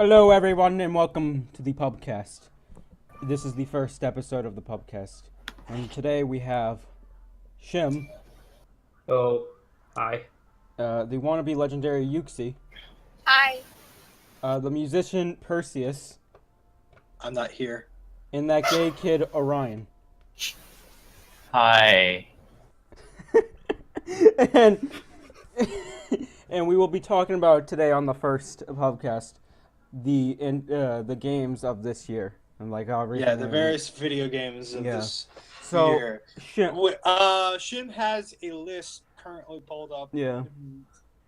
Hello, everyone, and welcome to the Pubcast. This is the first episode of the Pubcast, and today we have Shim, Oh, hi. the wannabe legendary Uxie, Hi. the musician Perseus, I'm not here. and that gay kid Orion. Hi. and and we will be talking about today on the first Pubcast the games of this year and like how Yeah, the various video games of this so year. Shim, Shim has a list currently pulled up. yeah.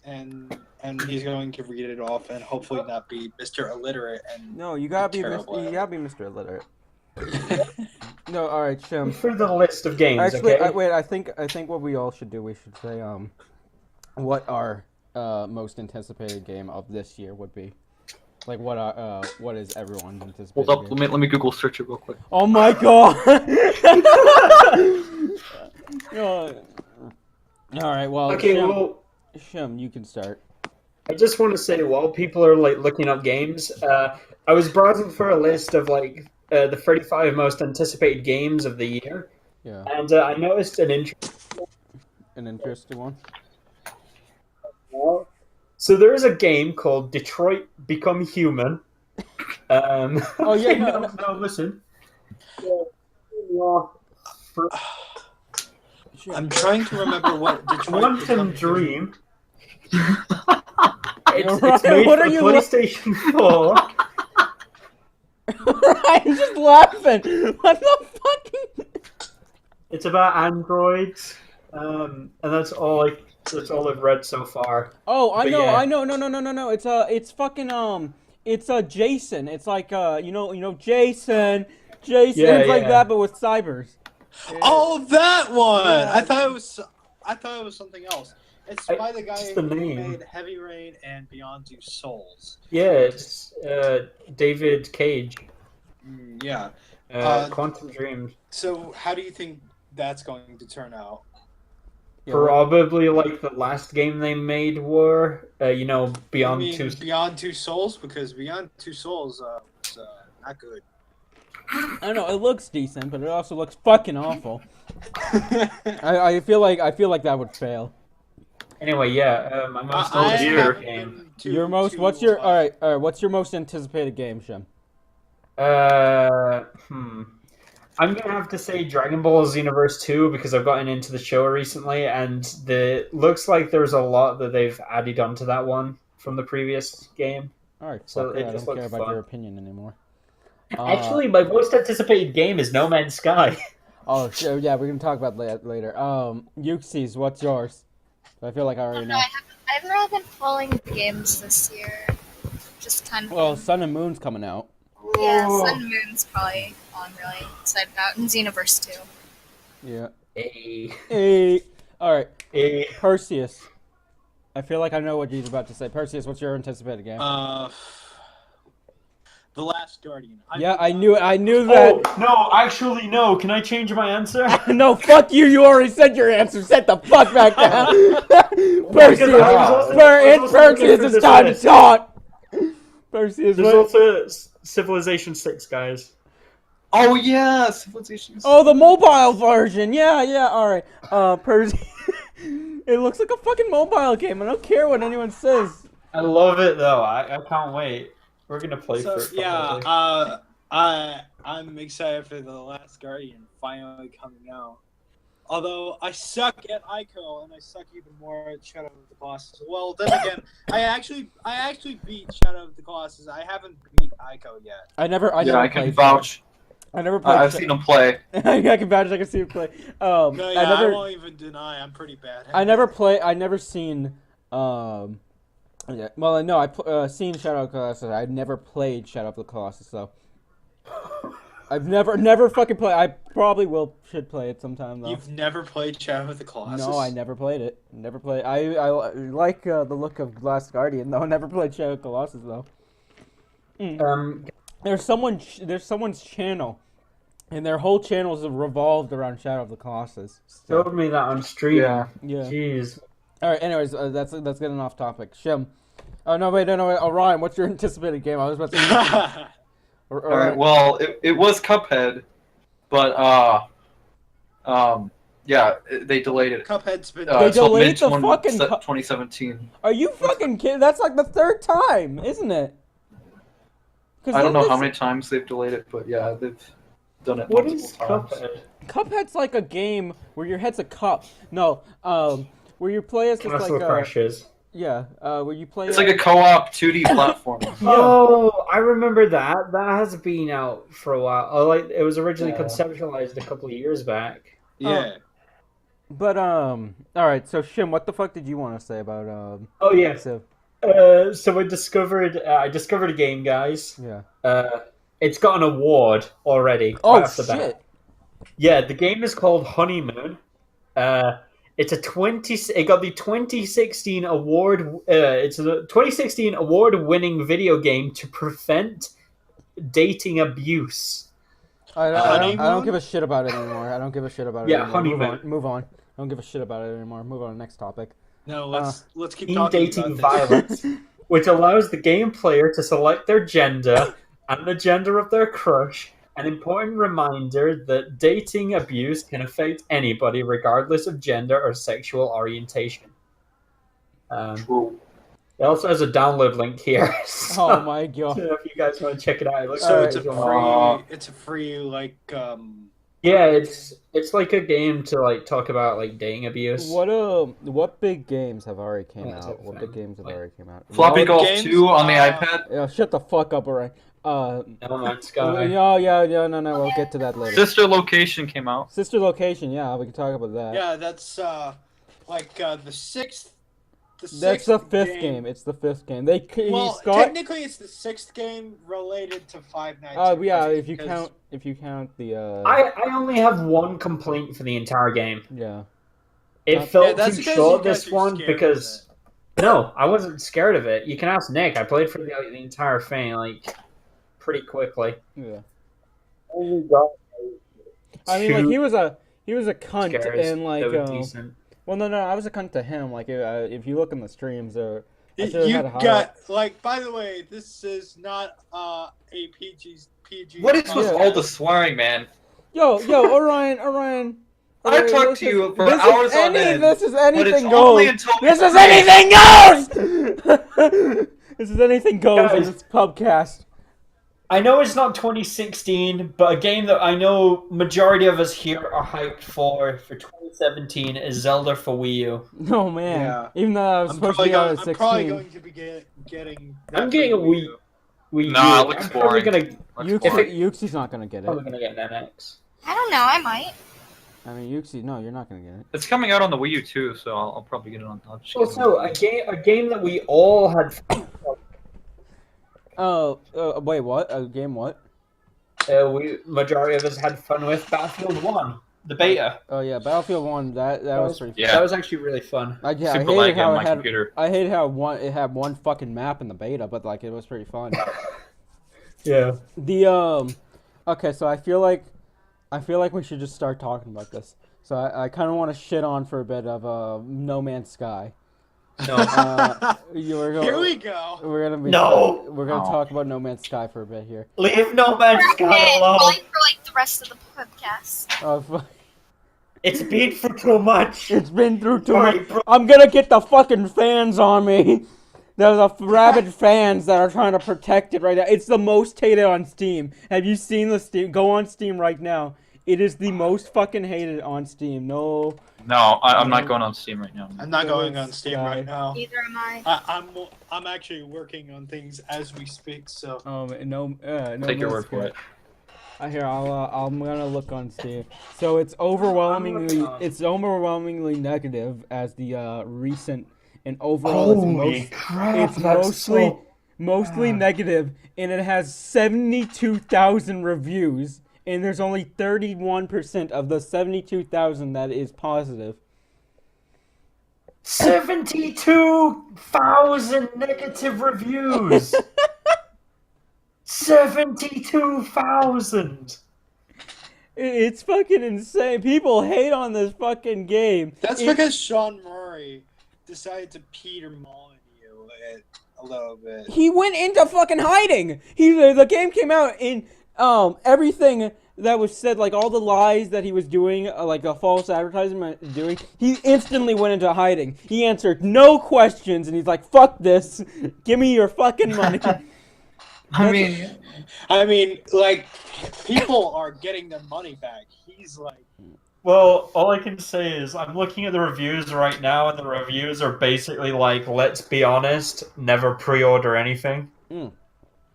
And he's going to read it off and hopefully not be Mr. Illiterate and No, you gotta be terrible. Mr. Illiterate. No, all right, Shim. For the list of games, Actually, okay? wait. I think what we all should do. We should say what our most anticipated game of this year would be. Like what is everyone's anticipated? Hold up, game? let me Google search it real quick. Oh my god! All right, well. Okay, Shim, well, Shim, you can start. I just want to say, while people are like looking up games, I was browsing for a list of like the 35 most anticipated games of the year, Yeah, and I noticed an interesting one. So there is a game called Detroit Become Human. Oh yeah, no, listen. I'm trying to remember what Detroit Quantum Become Dream. You're It's right, made what for are you PlayStation 4. I'm just laughing. What the fucking? It's about androids, and that's all I've read so far. Oh, I But know, yeah. I know. No. It's fucking it's Jason. It's like Jason. It's Yeah, like yeah. that, but with cybers. Oh, that one! Yeah. I thought it was something else. It's by the guy just the who name. made Heavy Rain and Beyond Two Souls. Yeah, it's David Cage. Yeah. Quantum Dream. So how do you think that's going to turn out? Yeah, Probably like the last game they made were, Beyond You mean Two. Beyond Two Souls? Because Beyond Two Souls was not good. I don't know. It looks decent, but it also looks fucking awful. I feel like that would fail. Anyway, yeah, my most I anticipated haven't game. been too- Your most. too, What's your? All right. What's your most anticipated game, Shim? I'm gonna have to say Dragon Ball Xenoverse 2 because I've gotten into the show recently, and looks like there's a lot that they've added onto that one from the previous game. All right. So Fuck it it, I just don't care looks about fun. your opinion anymore. Actually, my most anticipated game is No Man's Sky. Oh, sure. Yeah, we're gonna talk about that later. Uxie's, what's yours? I feel like I already know. I haven't really been following the games this year. Just kind of. Well, Sun and Moon's coming out. Yeah, Sun and Moon's probably all I'm really excited about, and Xenoverse 2. Yeah. Hey. Hey. All right. Hey. Perseus. I feel like I know what he's about to say. Perseus, what's your anticipated game? The Last Guardian. I knew that. Oh, no, actually, no. Can I change my answer? No, fuck you. You already said your answer. Sit the fuck back down. Perseus. Perseus, it's time to talk. Perseus, There's what? also Civilization 6, guys. Oh yeah, Civilization. Oh, the mobile version. Yeah. All right. Perseus. It looks like a fucking mobile game. I don't care what anyone says. I love it, though. I can't wait. We're gonna play So for it. yeah, probably. I'm excited for The Last Guardian finally coming out. Although I suck at Ico and I suck even more at Shadow of the Colossus. Well, then again, I actually beat Shadow of the Colossus. I haven't beat Ico yet. I never I can played vouch. I never played. I've seen him play. I can vouch. I can see him play. No, yeah, I never. won't even deny I'm pretty bad. I never seen. Yeah. Well, no, I seen Shadow of the Colossus. I've never played Shadow of the Colossus, though. I've never fucking played. I probably should play it sometime though. You've never played Shadow of the Colossus? No, I never played it. Never played. I like the look of Last Guardian though. I never played Shadow of the Colossus though. There's someone's channel, and their whole channel is revolved around Shadow of the Colossus. So, Showed me that on stream. Yeah. yeah. Jeez. All right. Anyways, that's getting off topic. Shim, Oh no, wait. Orion, what's your anticipated game? I was about to. All right. Well, it was Cuphead, but yeah, they delayed it. Cuphead's been. They till delayed the mid- fucking 2017. Are you fucking kidding? That's like the third time, isn't it? I don't know how many times they've delayed it, but yeah, they've done it What multiple is times. Cuphead? Cuphead's like a game where your head's a cup. No, where you play as just Castle like Crashers. where you play. It's like a co-op 2D platform. Oh, I remember that. That has been out for a while. Oh, like it was originally Yeah. conceptualized a couple of years back. Yeah. But all right. So Shim, what the fuck did you want to say about Oh yeah. So So I discovered a game, guys. yeah. It's got an award already. Oh right off the bat. shit. Yeah, the game is called Honeymoon. It got the 2016 award. It's a 2016 award-winning video game to prevent dating abuse. I Honeymoon? don't give a shit about it anymore. I don't give a shit about it Yeah, anymore. Honeymoon. Move on. I don't give a shit about it anymore. Move on to the next topic. No, let's keep In talking dating about this. violence, which allows the game player to select their gender and the gender of their crush. An important reminder that dating abuse can affect anybody, regardless of gender or sexual orientation. True. It also has a download link here. So, Oh my god. if you guys want to check it out, it looks So Alright. it's a free like yeah, it's like a game to like talk about like dating abuse. What big games have already came Yeah, out? What big games have already came out? Floppy What Golf games? 2 on the iPad. Yeah, shut the fuck up, Orion. No Man's Sky. Yeah, no, we'll get to that later. Sister Location came out. Sister Location, yeah, we can talk about that. yeah, that's like the sixth. That's the fifth game. It's the fifth game. Well, technically, it's the sixth game related to Five Nights. at yeah, Freddy's if you count the I only have one complaint for the entire game. yeah. It felt that's too because short, you guys this are one, scared because no, I wasn't scared of it. You can ask Nick. I played for the entire thing like pretty quickly. Yeah. Only got I mean, like two he was a cunt scares and like that were decent. well, no, I was a cunt to him. Like if you look in the streams, I should've You had a highlight. got like. By the way, this is not a PG. What is with Yeah. all the swearing, man? Yo, Orion. I Orion, talked this to you is- for this is hours on any- end. This is But it's anything only goes. until we This is play. anything goes. This is anything goes in Guys. this pubcast. I know it's not 2016, but a game that I know majority of us here are hyped for 2017 is Zelda for Wii U. No man. Yeah. Even though I was I'm supposed to be out at I'm probably 16. going to be getting. I'm that getting a for Wii U. Nah, it looks I'm probably boring. gonna Yuxi's not gonna get probably it. gonna get an NX. I don't know. I might. I mean, Uxie, no, you're not gonna get it. It's coming out on the Wii U too, so I'll probably get it on. I'll just get it Also, on. a game that we all had. Oh, wait, what? A game what? We majority of us had fun with Battlefield 1, the beta. Oh yeah, Battlefield 1. That was pretty. Yeah. That was actually really fun. I Super hated laggy how on it my had. computer. I hated how it had one fucking map in the beta, but like it was pretty fun. Yeah. The okay, so I feel like we should just start talking about this. So I kind of want to shit on for a bit of No Man's Sky. No. Here we go. We're gonna be No! We're gonna Oh. talk about No Man's Sky for a bit here. Leave No Man's Sky Probably alone. for like the rest of the podcast. Oh, fuck. It's been for too much. It's been through too Sorry, much. bro. I'm gonna get the fucking fans on me. There's a rabid fans that are trying to protect it right now. It's the most hated on Steam. Have you seen the Steam? Go on Steam right now. It is the most fucking hated on Steam. No. No, I'm not going on Steam right now. I'm not No going Man's on Steam Sky. right now. Neither am I. I'm actually working on things as we speak. So No. Take your word for it. Here, I'm gonna look on Steam. So it's overwhelmingly negative as the recent and overall it's mostly negative, and it has 72,000 reviews, and there's only 31% of the 72,000 that is positive. 72,000 negative reviews. 72,000. It's fucking insane. People hate on this fucking game. that's because Sean Murray decided to Peter Molyneux it a a little bit. He went into fucking hiding. The game came out and everything that was said, like all the lies that he was doing, like the false advertisement doing, he instantly went into hiding. He answered no questions, and he's like, "Fuck this, give me your fucking money." I mean, like, people are getting their money back. He's like, Well, all I can say is I'm looking at the reviews right now, and the reviews are basically like, let's be honest, never pre-order anything.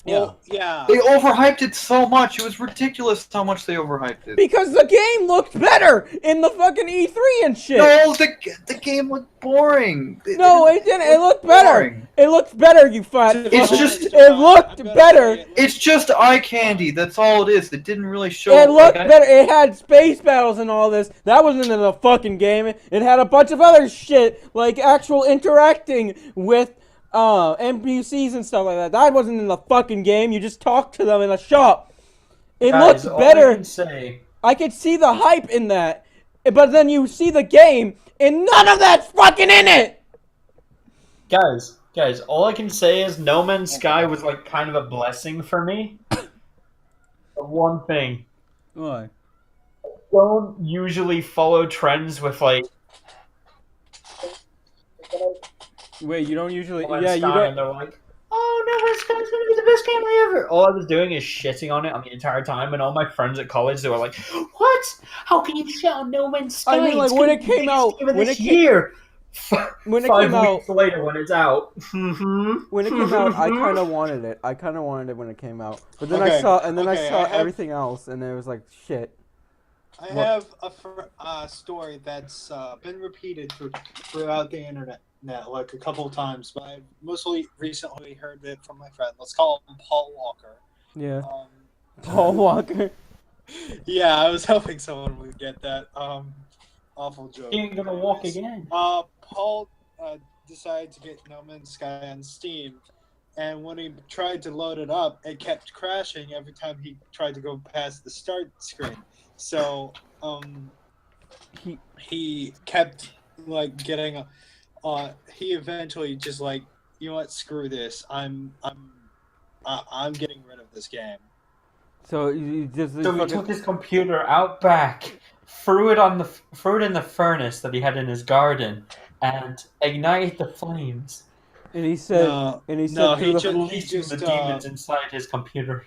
well, yeah. they overhyped it so much. It was ridiculous how much they overhyped it. Because the game looked better in the fucking E3 and shit. No, the game looked boring. No, it didn't. It looked better. boring. It looked better, you fat. It's just- It looked better. It's just eye candy. That's all it is. It didn't really show. It looked like, better. It had space battles and all this. That wasn't in the fucking game. It had a bunch of other shit, like actual interacting with NPCs and stuff like that. That wasn't in the fucking game. You just talked to them in a shop. It Guys, looked all better. I can say, I could see the hype in that. But then you see the game, and none of that's fucking in it! guys, all I can say is No Man's Sky was like kind of a blessing for me. But one thing, Why? don't usually follow trends with like Wait, you don't usually... No Man's Yeah, you Sky, don't... and they're like, oh, No Man's Sky is going to be the best game ever. All I was doing is shitting on it the entire time, and all my friends at college, they were like, what? How can you shit on No Man's Sky? I mean, like, It's when gonna it be the came biggest out- game of when this it came- year. When it 5 came out... weeks later, when it's out. When it came out, I kind of wanted it. I kind of wanted it when it came out. But then I Okay, saw I have- everything else, and it was like, shit. I have a story that's been repeated throughout the internet like a couple of times, but I mostly recently heard it from my friend. Let's call him Paul Walker. Yeah. Paul Walker. Yeah, I was hoping someone would get that awful joke. He ain't gonna walk Anyways, again. Paul decided to get No Man's Sky on Steam, and when he tried to load it up, it kept crashing every time he tried to go past the start screen. So he kept like getting he eventually just like, you know what, screw this, I'm getting rid of this game. So you just... So he took his computer out back, threw it in the furnace that he had in his garden, and ignited the flames. And he said... No, and he said... no, to he the- just- Releasing the demons inside his computer.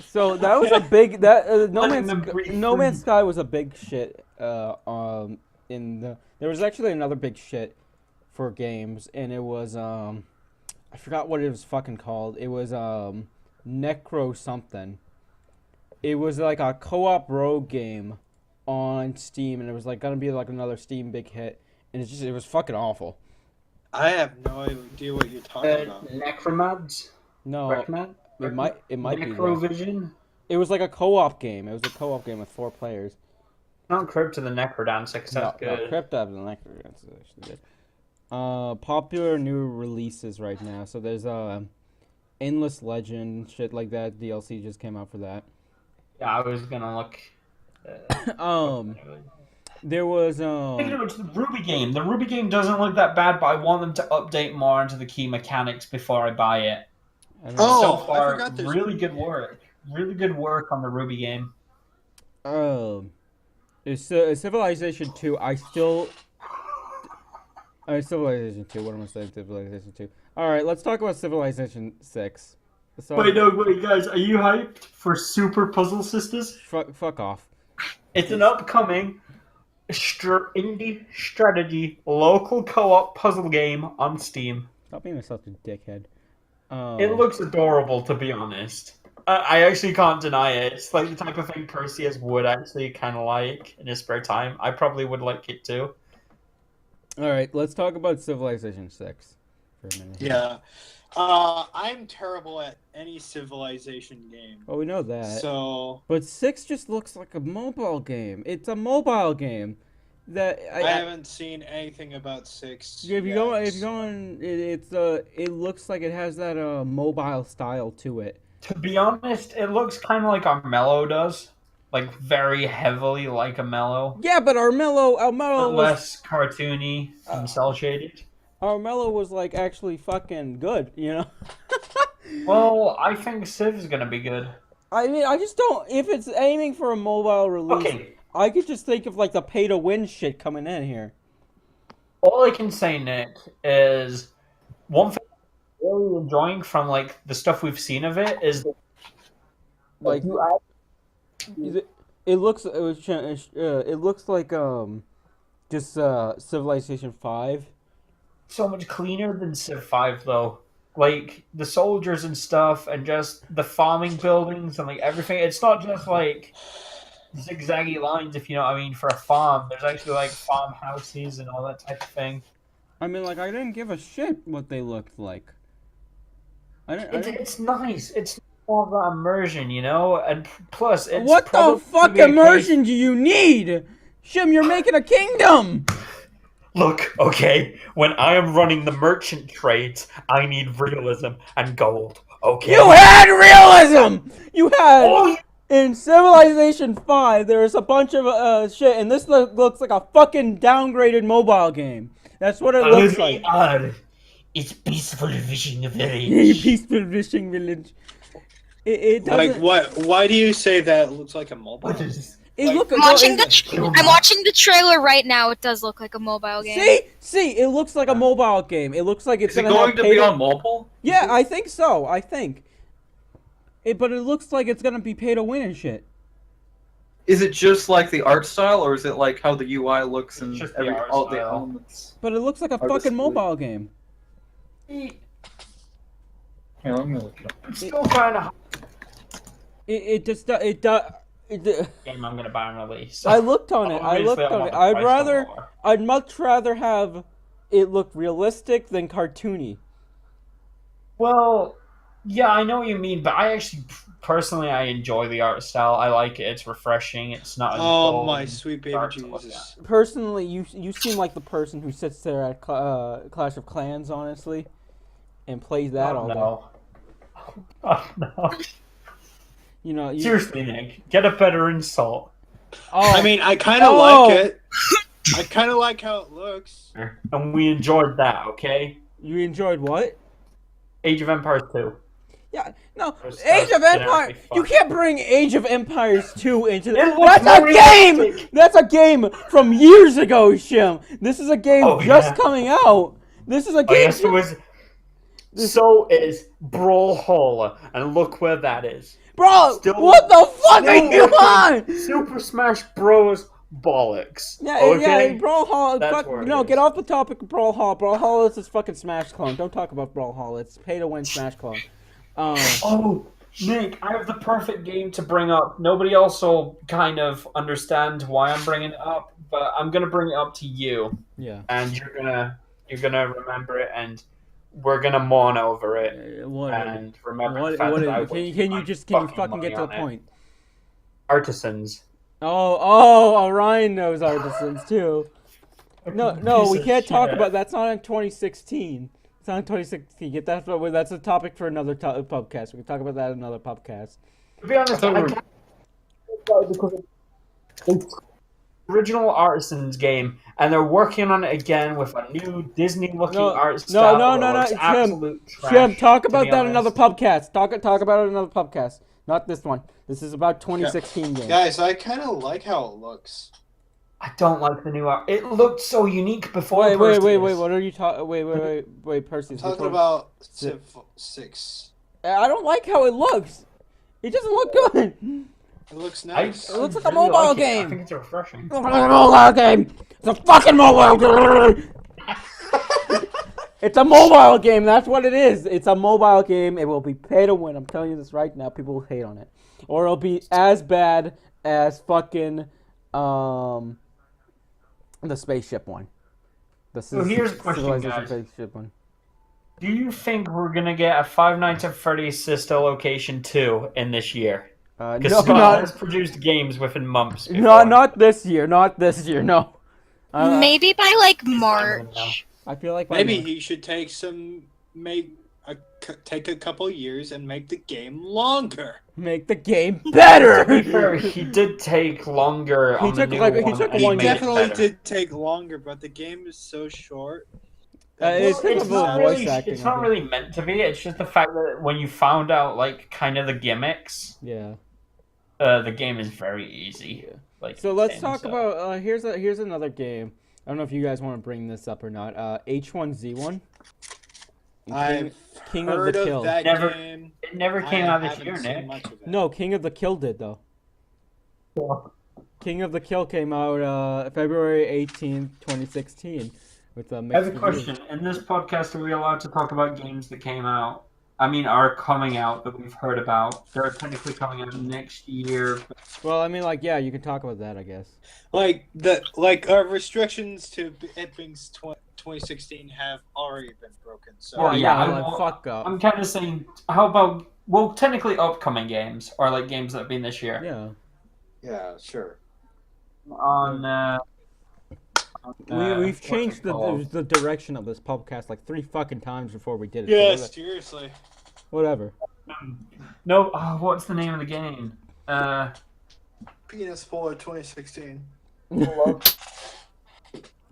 So that was a big... That No Letting them breathe No Man's free. Sky was a big shit. In the... There was actually another big shit for games, and it was... I forgot what it was fucking called. It was Necro something. It was like a co-op rogue game on Steam, and it was like gonna be like another Steam big hit, and it was fucking awful. I have no idea what you're talking about. Necromads? No, Recmad? it might be. that. Necrovision? It was like a co-op game. It was a co-op game with 4 players. Not Crypt to the Necrodancer, because that's good. Cryptab and Necro. That's actually good. Popular new releases right now. So there's Endless Legend, shit like that. DLC just came out for that. Yeah, I was gonna look. There was Thinking about the Ruby game. The Ruby game doesn't look that bad, but I want them to update more into the key mechanics before I buy it. I don't know. Oh, So I far, forgot there's really Ruby good game. work. Really good work on the Ruby game. Civilization 2. Civilization 2. What am I saying? Civilization 2. All right, let's talk about Civilization 6. So, Wait, guys, are you hyped for Super Puzzle Sisters? fuck off. It's an upcoming indie strategy local co-op puzzle game on Steam. Stop being such a dickhead. It looks adorable, to be honest. I actually can't deny it. It's like the type of thing Perseus would actually kind of like in his spare time. I probably would like it too. All right, let's talk about Civilization 6 for a minute. Yeah. I'm terrible at any Civilization game. Well, we know that. So But 6 just looks like a mobile game. It's a mobile game. That I haven't seen anything about 6. If you go on, it looks like it has that mobile style to it. To be honest, it looks kind of like Armello does. Like, very heavily like a Mellow. Yeah, but Armello But was less cartoony and cel-shaded. Armello was like actually fucking good, you know. Well, I think Civ's gonna be good. I mean, I just don't. If it's aiming for a mobile release, Okay, I could just think of like the pay-to-win shit coming in here. all I can say, Nick, is one thing I'm really enjoying from like the stuff we've seen of it is that, Like, it looks like just Civilization 5. so much cleaner than Civ 5 though. Like the soldiers and stuff, and just the farming buildings and like everything. It's not just like zigzaggy lines, if you know what I mean, for a farm. There's actually like farmhouses and all that type of thing. I mean, like, I didn't give a shit what they looked like. It's nice. It's more of that immersion, you know, and plus, it's What the probably fuck be a case- immersion do you need? Shim, you're making a kingdom! Look, okay, when I am running the merchant trades, I need realism and gold. Okay. You had realism! You had... Oh, In Civilization 5, there's a bunch of shit, and this looks like a fucking downgraded mobile game. That's what it looks like. It's peaceful fishing village. Peaceful fishing village. It doesn't... Like what? Why do you say that it looks like a mobile? It look, I'm no, watching it- I'm watching the trailer right now. It does look like a mobile game. See, it looks like a mobile game. It looks like it's Is it gonna going have to be on mobile? Yeah, I think so. I think. But it looks like it's gonna be pay to win and shit. Is it just like the art style, or is it like how the UI looks and It's just the art all the style. elements? But it looks like a Are fucking displayed. mobile game. Here, let me look it up. I'm still trying to. It just it does. Game I'm gonna buy and release. I looked on it. I Obviously, looked I on want it. the I'd price rather. more. I'd much rather have it look realistic than cartoony. Well, yeah, I know what you mean, but I actually, personally, I enjoy the art style. I like it. It's refreshing. It's not. As Oh dull my and sweet baby dark to look Jesus! Personally, you seem like the person who sits there at Clash of Clans, honestly, and plays that all day. no. Oh, no. You know, you, Seriously, Nick, get a better insult. oh, I mean, I kind of Oh. like it. I kind of like how it looks. And we enjoyed that, okay? you enjoyed what? Age of Empires 2. Yeah, no, That's Age of generically Empires. fun. You can't bring Age of Empires 2 into the. It looks That's a more game. realistic. That's a game from years ago, Shim. This is a game Oh, just yeah. coming out. This is a Oh, game. yes, it was. So is Brawlhalla, and look where that is. Bro, Still- what the fuck are still you looking on? Super Smash Bros. Bollocks. Yeah, Okay? yeah, Brawlhalla. That's Fuck, where it no, is. get off the topic of Brawlhalla. Brawlhalla is this fucking Smash clone. Don't talk about Brawlhalla. It's pay to win Smash clone. Oh, Nick, I have the perfect game to bring up. Nobody else will kind of understand why I'm bringing it up, but I'm gonna bring it up to you, Yeah. and you're gonna remember it, and we're gonna mourn over it, What? and remember the What? fact What? that I Can you wasted can you my fucking get to the money on it. point? Artisans. Oh, Orion knows artisans too. No, Piece we of can't talk shit. about that's not in 2016. It's not in 2016. Get that? That's a topic for another podcast. We can talk about that in another podcast. To be honest, I can't because it's original Artisans game, and they're working on it again with a new Disney-looking art style. No, It's Shim. absolute trash, Shim, talk to about be that in another honest. podcast. Talk about it in another podcast. Not this one. This is about 2016 game. Guys, I kind of like how it looks. I don't like the new art. It looked so unique before. Wait. Perseus. What are you talking? Wait, Perseus. I'm which talking one? about Civ. Civ 6. I don't like how it looks. It doesn't look good. It looks I nice. It looks like a really mobile like it. game. I think it's refreshing. It's a mobile game. It's a fucking mobile game. It's a mobile game. That's what it is. It's a mobile game. It will be pay to win. I'm telling you this right now. People will hate on it, or it'll be as bad as fucking the spaceship one. So here's a question, Civilization guys. spaceship one. Do you think we're gonna get a Five Nights at Freddy's Sister Location 2 in this year? Because No, Scott has produced games within months. not this year. Not this year. No. Maybe by like now. March. I feel like Maybe he should take take a couple years and make the game longer. make the game better. To be fair, he did take longer. He on took the new like- he one, took and one made year. it Definitely better. did take longer, but the game is so short. It's Well, because of the voice acting. It's not really meant to be. It's just the fact that when you found out like kind of the gimmicks, Yeah. the game is very easy. Yeah. Like So let's talk about here's another game. I don't know if you guys want to bring this up or not. H1Z1. I've King heard of the of Kill. that Never- game. It never I came out this haven't year, seen Nick. much of it. No, King of the Kill did though. King of the Kill came out February 18th, 2016 with a I mixed have a reviews. question. In this podcast, are we allowed to talk about games that came out? I mean, are coming out that we've heard about? They're technically coming out next year. Well, I mean, like, yeah, you can talk about that, I guess. Restrictions to it being 2016 have already been broken. So Well, yeah, I'm I'm- like, fuck up. I'm kind of saying, how about technically upcoming games or like games that have been this year? Yeah. yeah, sure. On We've what's changed it called? the direction of this podcast like 3 fucking times before we did it. Yeah, So seriously. whatever. No, what's the name of the game? Penis Fuller 2016.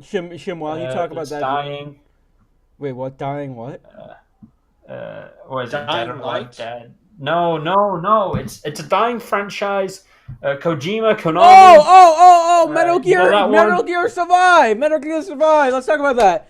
Shim, while you talk about it's that. Dying. Wait, what? Dying what? Or is it Dead Dying or Light? Light Dead? No. It's a dying franchise. Kojima, Konami. Oh! Metal you know Gear, that Metal one? Gear Survive, Metal Gear Survive. Let's talk about that.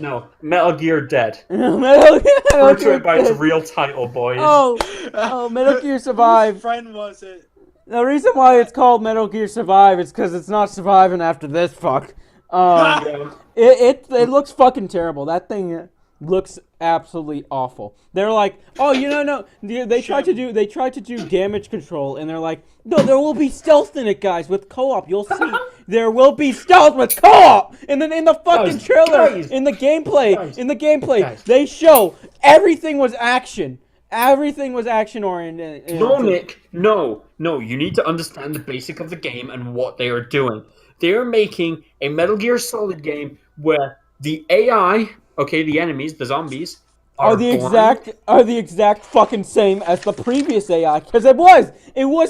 No. Metal Gear Dead. Metal Refer to Gear. it by its real title, boys. Oh, Metal Gear Survive. Whose friend was it? The reason why it's called Metal Gear Survive is because it's not surviving after this fuck. Yeah. It looks fucking terrible. That thing looks absolutely awful. They're like, oh, no. They tried to do damage control, and they're like, no, there will be stealth in it, guys, with co-op. You'll see, there will be stealth with co-op. And then in the fucking Guys, trailer, guys, in the gameplay, guys. they show everything was action. Everything was action oriented. No, Nick. No. You need to understand the basic of the game and what they are doing. They are making a Metal Gear Solid game where the AI, okay, the enemies, the zombies, are the exact fucking same as the previous AI, because it was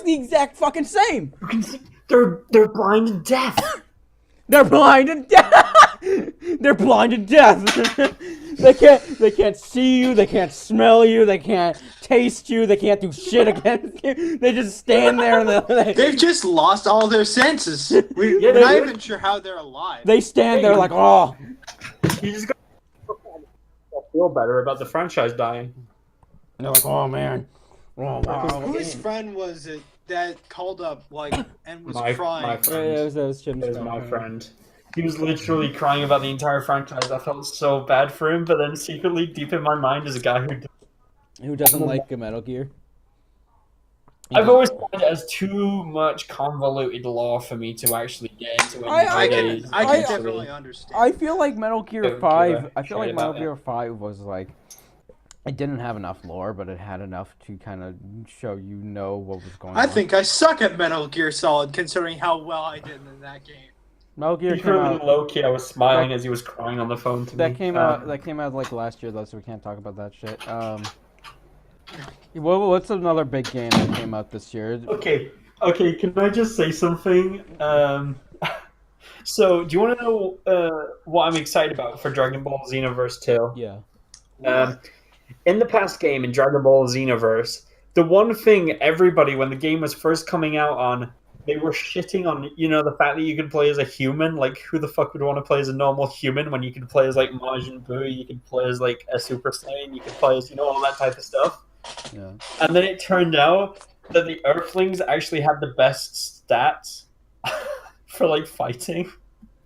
the exact fucking same. You can see they're blind and deaf. They're blind and deaf. They're blind and deaf. They can't see you. They can't smell you. They can't taste you. They can't do shit against you. They just stand there and They've just lost all their senses. We're Yeah, not they- even sure how they're alive. they stand there like, oh. You just got to feel better about the franchise dying. And they're like, oh man. Oh wow. Whose friend was it that called up and was My crying? Yeah, friend. that was Jim's It was friend. my friend. He was literally crying about the entire franchise. I felt so bad for him, but then secretly, deep in my mind, is a guy Who doesn't like Metal Gear? I've always found it as too much convoluted lore for me to actually get into it. I can I- definitely understand. I feel like Metal Gear Don't 5. give a I feel shit like Metal about Gear 5 was like. It didn't have enough lore, but it had enough to kind of show what was going on. I think I suck at Metal Gear Solid, considering how well I did in that game. Metal Gear came Secretly, out. low-key, I was smiling as he was crying on the phone to me. That came out like last year though, so we can't talk about that shit. What's another big game that came out this year? Okay, can I just say something? So, do you want to know what I'm excited about for Dragon Ball Xenoverse 2? Yeah. In the past game, in Dragon Ball Xenoverse, the one thing everybody, when the game was first coming out on, they were shitting on, the fact that you could play as a human. Like, who the fuck would want to play as a normal human when you could play as, like, Majin Buu, you could play as, like, a Super Saiyan, you could play as, all that type of stuff. Yeah. And then it turned out that the Earthlings actually had the best stats for, like, fighting.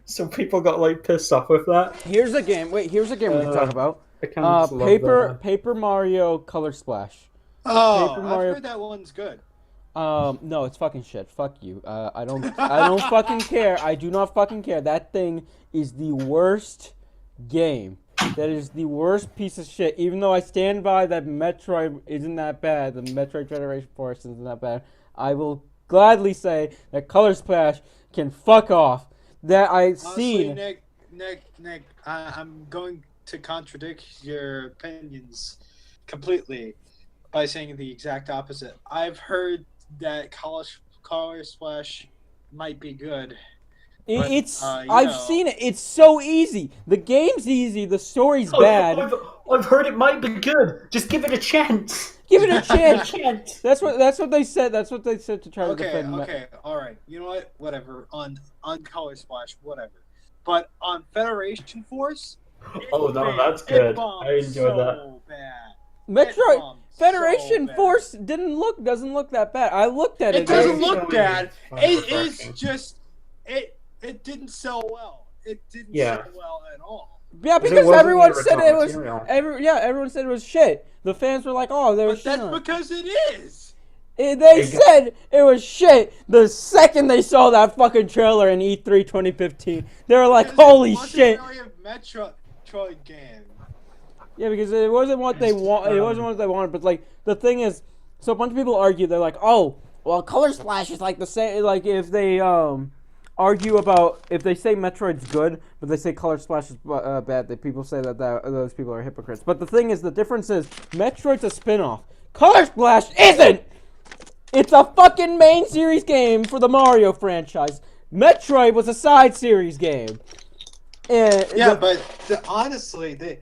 So people got, like, pissed off with that. Here's a game. Wait, here's a game we can talk about. I kind of just love that. Paper Mario Color Splash. Oh, Paper I've Mario- heard that one's good. No, it's fucking shit. Fuck you. I don't fucking care. I do not fucking care. That thing is the worst game. That is the worst piece of shit. Even though I stand by that Metroid isn't that bad, the Metroid Generation 4 isn't that bad, I will gladly say that Color Splash can fuck off. That I've Honestly, seen. Nick, I'm going to contradict your opinions completely by saying the exact opposite. I've heard that Color Splash might be good, But, It's you I've know. seen it. It's so easy. The game's easy. The story's Oh, bad. I've heard it might be good. Just give it a chance. Give it a chance. chance. That's what they said. That's what they said to try to Okay, defend. okay, all right. You know what? Whatever. On Color Splash, whatever. But on Federation Force, Oh no, man, that's it good. bombed I enjoyed that. so bad. Metroid bombed Federation so bad. Force doesn't look that bad. I looked at it. It doesn't Very look silly. bad. Fun It is refreshing. just it didn't sell well. It didn't Yeah. sell well at all. Yeah, Because it because wasn't everyone the said it original was. material. Everyone said it was shit. The fans were like, "Oh, they were But shit." that's on it. because it is. They Exactly. said it was shit the second they saw that fucking trailer in E3 2015. They were like, Because "Holy it wasn't shit!" really a Metroid game. Yeah, because it wasn't what they want. It wasn't what they wanted. But like the thing is, so a bunch of people argue. They're like, "Oh, well, Color Splash is like the same." Like if they argue about if they say Metroid's good, but they say Color Splash is bad, that people say that those people are hypocrites. But the thing is, the difference is Metroid's a spin-off. Color Splash isn't. It's a fucking main series game for the Mario franchise. Metroid was a side series game. And Yeah, but honestly, they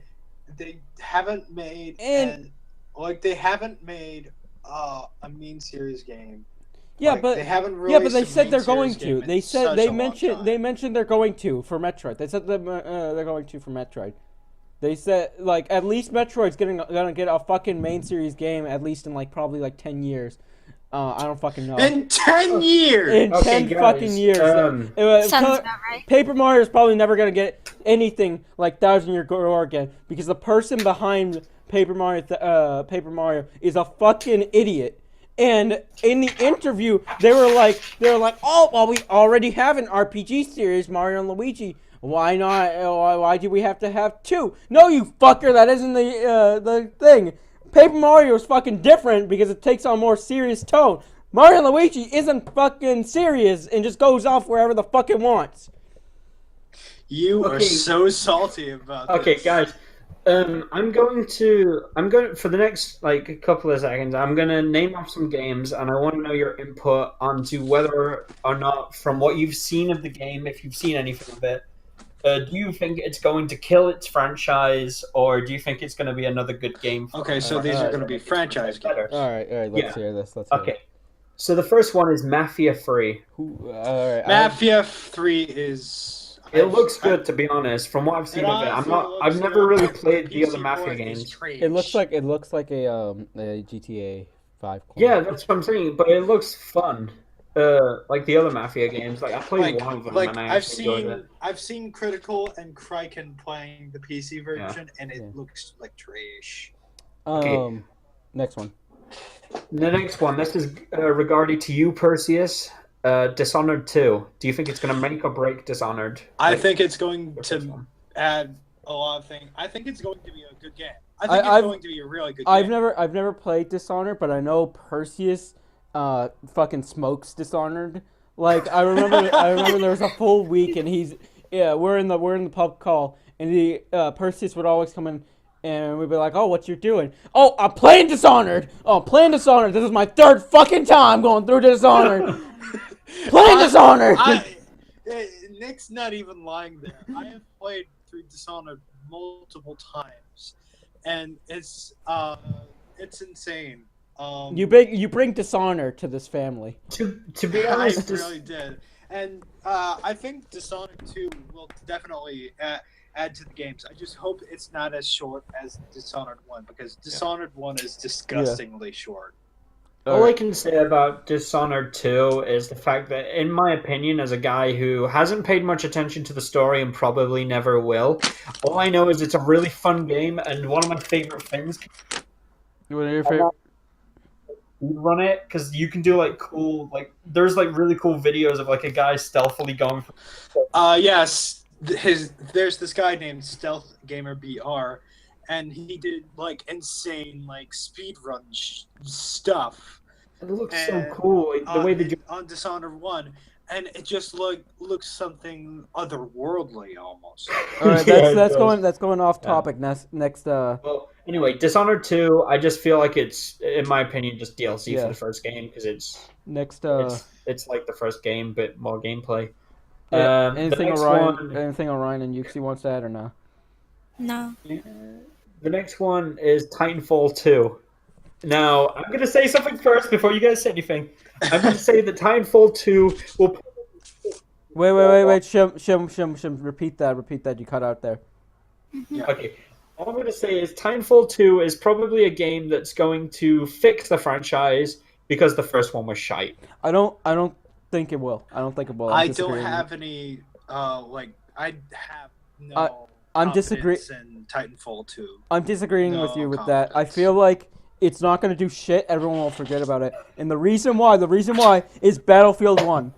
haven't made they haven't made a main series game. yeah, Like, but they haven't yeah, but released they a said main they're going series game to. in They said such they a long mentioned time. they mentioned they're going to for Metroid. They said they're going to for Metroid. They said like at least Metroid's gonna get a fucking main series game at least in like probably like 10 years. I don't fucking know. In 10 years. In Okay, 10 guys, fucking years. Sounds about right. Paper Mario is probably never gonna get anything like Thousand Year Door again because the person behind Paper Mario is a fucking idiot. And in the interview, they were like, oh, well, we already have an RPG series, Mario and Luigi. Why not? Why do we have to have two? No, you fucker, that isn't the thing. Paper Mario is fucking different because it takes on a more serious tone. Mario and Luigi isn't fucking serious and just goes off wherever the fuck it wants. You are Okay. so salty about this. Okay, guys. I'm going for the next like couple of seconds. I'm gonna name off some games, and I want to know your input onto whether or not, from what you've seen of the game, if you've seen anything of it, do you think it's going to kill its franchise, or do you think it's going to be another good game? Okay, so these are going to be franchise games. better. All right, let's hear this. Okay, so the first one is Mafia 3. All right. Mafia 3 is... It looks good, to be honest. From what I've seen of it, I've never really played the other Mafia games. It looks like a GTA 5. Clone. Yeah, that's what I'm saying. But it looks fun. Like the other Mafia games. Like I played one of them, and I actually enjoyed it. I've seen Critical and Kryken playing the PC version, and it Yeah. looks like trash. Okay. Next one. The next one. This is regarding to you, Perseus. Dishonored 2. Do you think it's going to make or break Dishonored? I Like, think it's going the first to one. add a lot of things. I think it's going to be a good game. I think I've- it's going to be a really good I've game. never played Dishonored, but I know Perseus fucking smokes Dishonored. Like I remember there was a full week and we're in the pub call and the Perseus would always come in and we'd be like, "Oh, what you doing?" "Oh, I'm playing Dishonored. Oh, I'm playing Dishonored. This is my third fucking time going through Dishonored." Playing Dishonored. Nick's not even lying there. I have played through Dishonored multiple times, and it's insane. You bring dishonor to this family. To be I honest, really did, and I think Dishonored 2 will definitely add to the games. I just hope it's not as short as Dishonored 1 because Dishonored 1 is disgustingly short. all I can say about Dishonored 2 is the fact that, in my opinion, as a guy who hasn't paid much attention to the story and probably never will, all I know is it's a really fun game, and one of my favorite things. What are your favorite? Run it because you can do like cool, like there's like really cool videos of like a guy stealthily going. Yes, there's this guy named Stealth Gamer BR, and he did like insane like speed run stuff. It looks so And, cool. Like, the way they do. on Dishonored 1, and it just looks something otherworldly almost. All right, Yeah, it that's does. going off topic. Next. Well, anyway, Dishonored 2, I just feel like it's, in my opinion, just DLC Yeah. for the first game because it's Next. it's like the first game but more gameplay. The Anything next Orion? one- Anything Orion and Uxie wants to add or no? No. The next one is Titanfall 2. Now, I'm going to say something first before you guys say anything. I'm going to say that Titanfall 2 will... Wait. Shim. Repeat that. You cut out there. Okay. All I'm going to say is Titanfall 2 is probably a game that's going to fix the franchise because the first one was shite. I don't think it will. I don't think it will. I don't disagreeing. have any I have no I'm confidence disagree- in Titanfall 2. I'm disagreeing with No you with that. I confidence. feel like it's not going to do shit. Everyone will forget about it. And the reason why is Battlefield 1.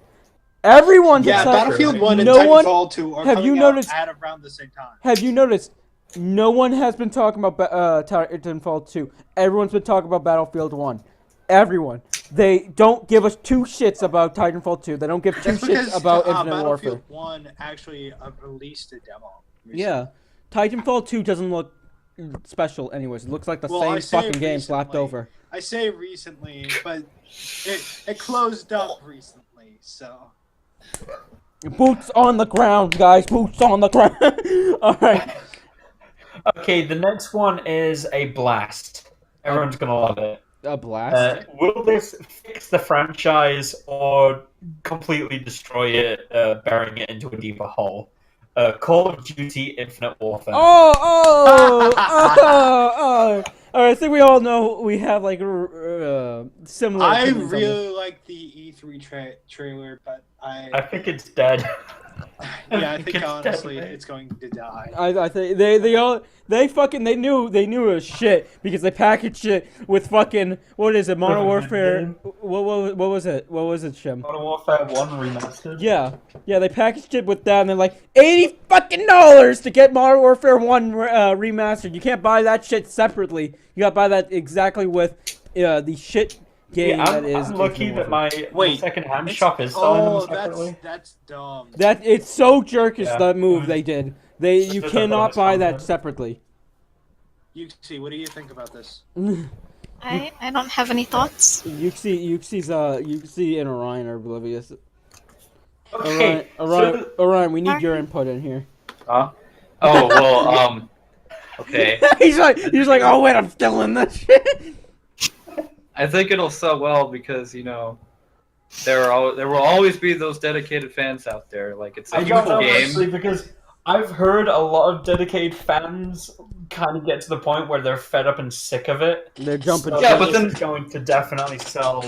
Everyone's Yeah, excited. Battlefield 1 and No one- Titanfall 2 are have coming you out noticed- at around the same time. Have you noticed? No one has been talking about Titanfall 2. Everyone's been talking about Battlefield 1. Everyone. They don't give us two shits about Titanfall 2. They don't give two That's shits because about Infinite Battlefield Warfare. 1 actually released a demo. recently. Yeah. Titanfall 2 doesn't look special anyways. It looks like the Well, I same say fucking game slapped recently. over. I say recently, but it closed up recently, so... Boots on the ground, guys. Boots on the ground. All right. Okay, the next one is a blast. Everyone's going to love it. A blast. Will this fix the franchise or completely destroy it, burying it into a deeper hole? Call of Duty Infinite Warfare. Oh. I think we all know we have like similar. I opinions on this. really like the E3 trailer, but I think it's dead. I think it's honestly dead. it's going to die. I think they knew it was shit because they packaged it with fucking what is it, Modern Warfare? What was it? What was it, Shim? Modern Warfare 1 remastered. Yeah, they packaged it with that, and they're like $80 to get Modern Warfare 1 remastered. You can't buy that shit separately. You gotta buy that exactly with the shit game that is. I'm lucky Infinite that Warfare. my second-hand shop is selling them separately. that's dumb. That it's so jerkish Yeah. that move they did. You Just a cannot bonus buy that content. separately. Uxie, what do you think about this? I don't have any thoughts. Uxie and Orion are oblivious. Okay, Orion, we need your input in here. Huh? Oh well. Okay. he's like, oh wait, I'm still in this shit. I think it'll sell well because there will always be those dedicated fans out there. Like it's a I don't know, game. honestly, because I've heard a lot of dedicated fans kind of get to the point where they're fed up and sick of it. They're jumping. So Yeah, but this then- is going to definitely sell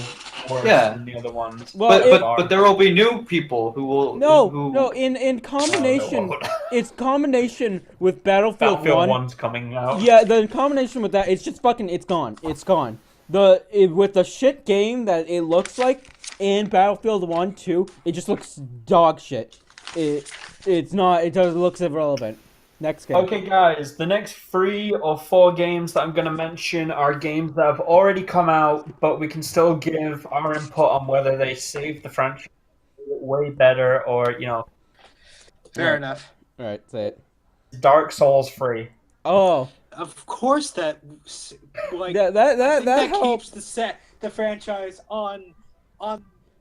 more Yeah. than the other ones. Well, But there will be new people who will. No. In combination, No, it's combination with Battlefield 1. 1's coming out. Yeah, the combination with that, it's just fucking, it's gone. It's gone. With the shit game that it looks like in Battlefield 1, 2, it just looks dog shit. It looks irrelevant. Next game. Okay, guys, the next 3 or 4 games that I'm going to mention are games that have already come out, but we can still give our input on whether they save the franchise way better or, Fair enough. All right, say it. Dark Souls 3. Oh, Of course, that that helps. keeps the franchise on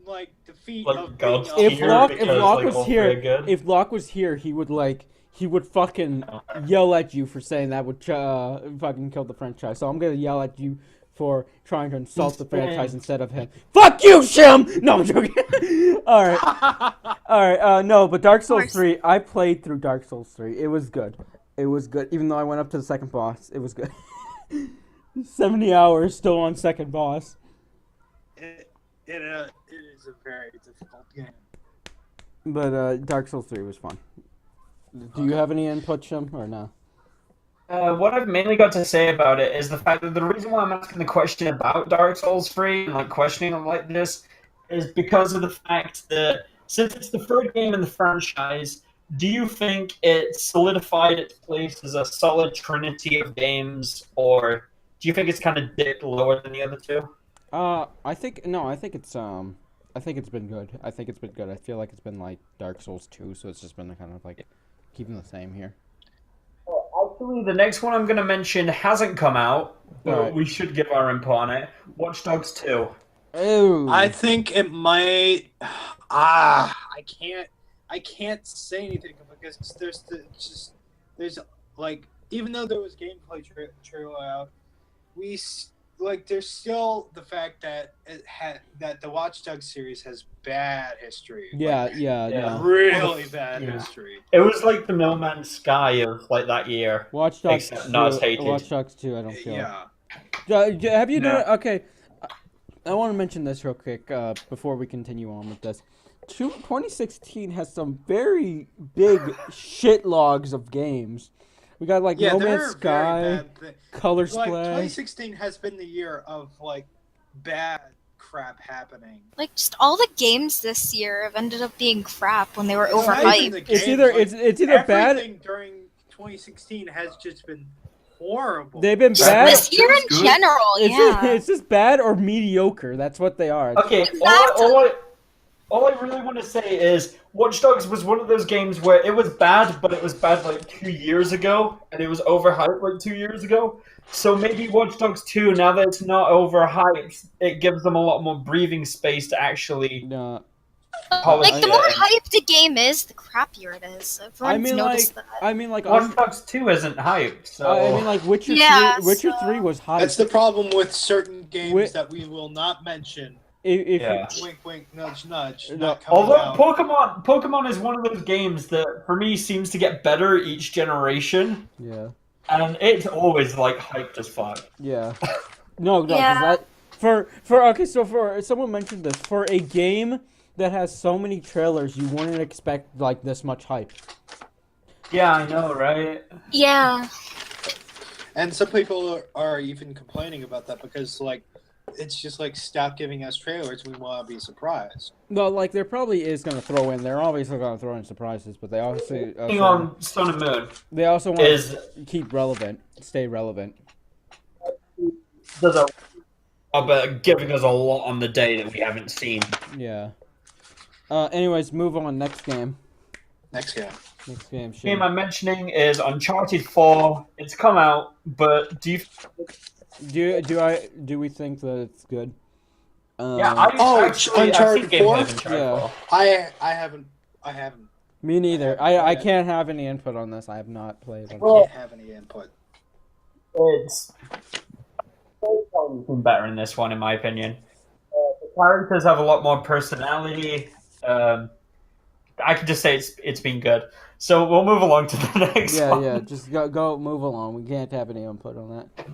like the feet Like of God's being If tier, Locke because, was all here, very good. if Locke was here, he would fucking yell at you for saying that would fucking kill the franchise. So I'm gonna yell at you for trying to insult the franchise instead of him. Fuck you, Shim! No, I'm joking. All right. No, but Dark Souls 3. I played through Dark Souls 3. It was good. Even though I went up to the second boss. It was good. 70 hours still on second boss. It is a very difficult game. But Dark Souls 3 was fun. Do you have any input, Shim, or no? What I've mainly got to say about it is the fact that the reason why I'm asking the question about Dark Souls 3 and questioning them like this is because of the fact that since it's the third game in the franchise, do you think it solidified its place as a solid trinity of games, or do you think it's kind of dipped lower than the other two? I think it's been good. I feel like it's been like Dark Souls 2, so it's just been kind of like keeping the same here. Well, actually, the next one I'm going to mention hasn't come out, but Alright. we should give our input on it. Watch Dogs 2. Oh. I think it might. I I can't say anything because there's like even though there was gameplay trailer out, there's still the fact that that the Watch Dogs series has bad history. Yeah, Like, yeah, Yeah. no. really bad Yeah. history. It was like the No Man's Sky of like that year. Watch Dogs Except 2. not as hated. Watch Dogs 2, I don't feel. Yeah. Have you No. done? Okay, I want to mention this real quick before we continue on with this. 2016 has some very big shit logs of games. We got like No there Man's are Sky, very bad Color like Splash. 2016 has been the year of like bad crap happening. Like, just all the games this year have ended up being crap when they were It's not even overhyped. the It's games, either like, it's either bad. everything during 2016 has just been horrible. They've been Just bad. This year in It's good. general, yeah. It's just bad or mediocre. That's what they are. Okay, Exactly. all I really want to say is Watch Dogs was one of those games where it was bad, but it was bad like 2 years ago, and it was overhyped like 2 years ago. So maybe Watch Dogs 2, now that it's not overhyped, it gives them a lot more breathing space to actually No, polish Like, the it. more hyped a game is, the crappier it is. Everyone's noticed that. I mean, like, Watch Dogs 2 isn't hyped, so I mean, like, Witcher Yeah, 3. Witcher so- 3 was hyped. That's the problem with certain games Wi- that we will not mention. If Yeah. Wink, wink, nudge, nudge. No, Not coming although out. Pokemon is one of those games that for me seems to get better each generation, yeah, and it's always like hyped as fuck. yeah. No, 'cause Yeah. that for okay. So for someone mentioned this for a game that has so many trailers, you wouldn't expect like this much hype. Yeah, I know, right? Yeah. And some people are even complaining about that because, like, it's just like, stop giving us trailers. We want to be surprised. No, like there probably is gonna throw in. They're obviously gonna throw in surprises, but they Thing also on Sun and Moon they also want is to keep relevant, stay relevant. there's a about giving us a lot on the day that we haven't seen. Yeah. Anyways, move on. Next game. Next game. Next game. The Shane. game I'm mentioning is Uncharted 4. It's come out, but do we think that it's good? yeah, I've seen Uncharted gameplay 4? of Uncharted Yeah. 4. I haven't. Me neither. I I haven't- can't have any input on this. I have not played it. Well- Can't have any input. It's been better in this one, in my opinion. The characters have a lot more personality. I could just say it's been good. So we'll move along to the next Yeah, one. yeah. Just go move along. We can't have any input on that.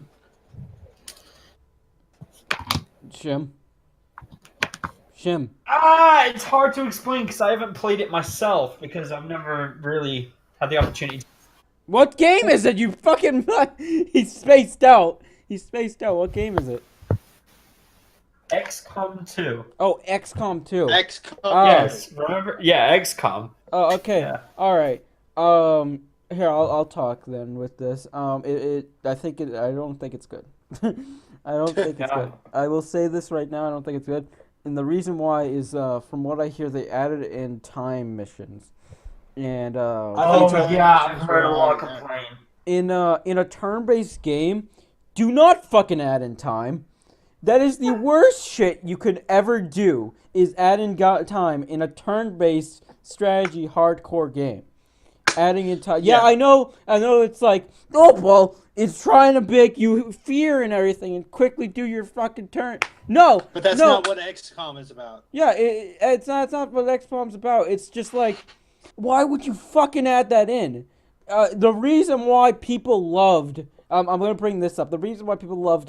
Shim. It's hard to explain because I haven't played it myself because I've never really had the opportunity. What game is it? You fucking he's spaced out. He's spaced out. What game is it? XCOM 2. Oh, XCOM 2. XCOM. Yes, remember? Yeah, XCOM. Oh, okay. Yeah. All right. Here I'll talk then with this. I don't think it's good. I don't think it's Yeah. good. I will say this right now. I don't think it's good, and the reason why is from what I hear they added in time missions, and I've heard a lot of complain. in a turn-based game, do not fucking add in time. That is the worst shit you could ever do. Is add in time in a turn-based strategy hardcore game. Adding in time. Yeah, Yeah. I know. It's like, oh well, it's trying to make you fear and everything, and quickly do your fucking turn. No, But that's no. not what XCOM is about. Yeah, it's not what XCOM's about. It's just like, why would you fucking add that in? The reason why people loved, I'm gonna bring this up. The reason why people loved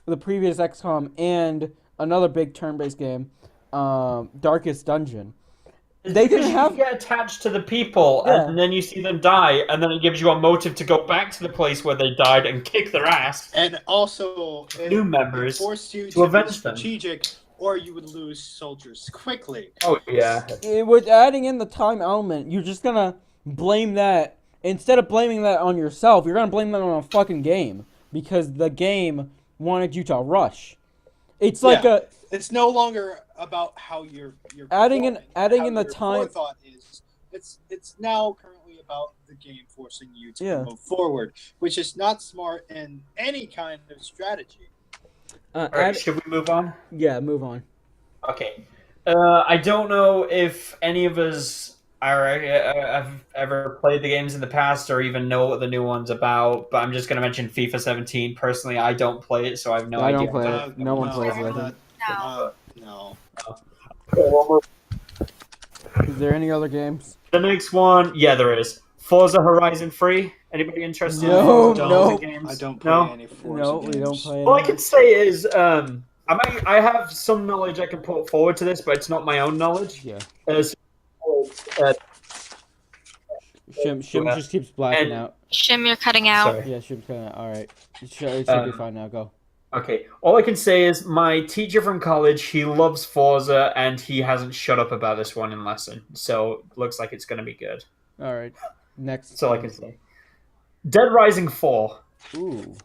the previous XCOM and another big turn-based game, Darkest Dungeon. They didn't have. You get attached to the people, Yeah. and then you see them die, and then it gives you a motive to go back to the place where they died and kick their ass. And also, New members forced you to to be avenge them. strategic, or you would lose soldiers quickly. Oh yeah. With adding in the time element, you're just gonna blame that. Instead of blaming that on yourself, you're gonna blame that on a fucking game because the game wanted you to rush. It's like Yeah. It's no longer about how you're Adding in- performing, adding how in the your time- forethought is. It's now currently about the game forcing you to Yeah. move forward, which is not smart in any kind of strategy. Alright, should we move on? yeah, move on. Okay. I don't know if any of us I've ever played the games in the past or even know what the new one's about, but I'm just going to mention FIFA 17. Personally, I don't play it, so I have no I idea. don't play it. No one plays it, I think. No. No. Is there any other games? The next one, yeah, there is. Forza Horizon 3. Anybody interested No, in Forza no. Horizon games? I don't play No? any Forza No, games. we don't play it. All I can say is, I have some knowledge I can put forward to this, but it's not my own knowledge. Yeah. Shim just keeps blacking and- out. Shim, you're cutting out. Sorry. Yeah, Shim's kind of alright. It should be fine now. Go. Okay. All I can say is my teacher from college, he loves Forza, and he hasn't shut up about this one in lesson. So looks like it's going to be good. Alright. Next. That's all I can say. Dead Rising 4. Ooh.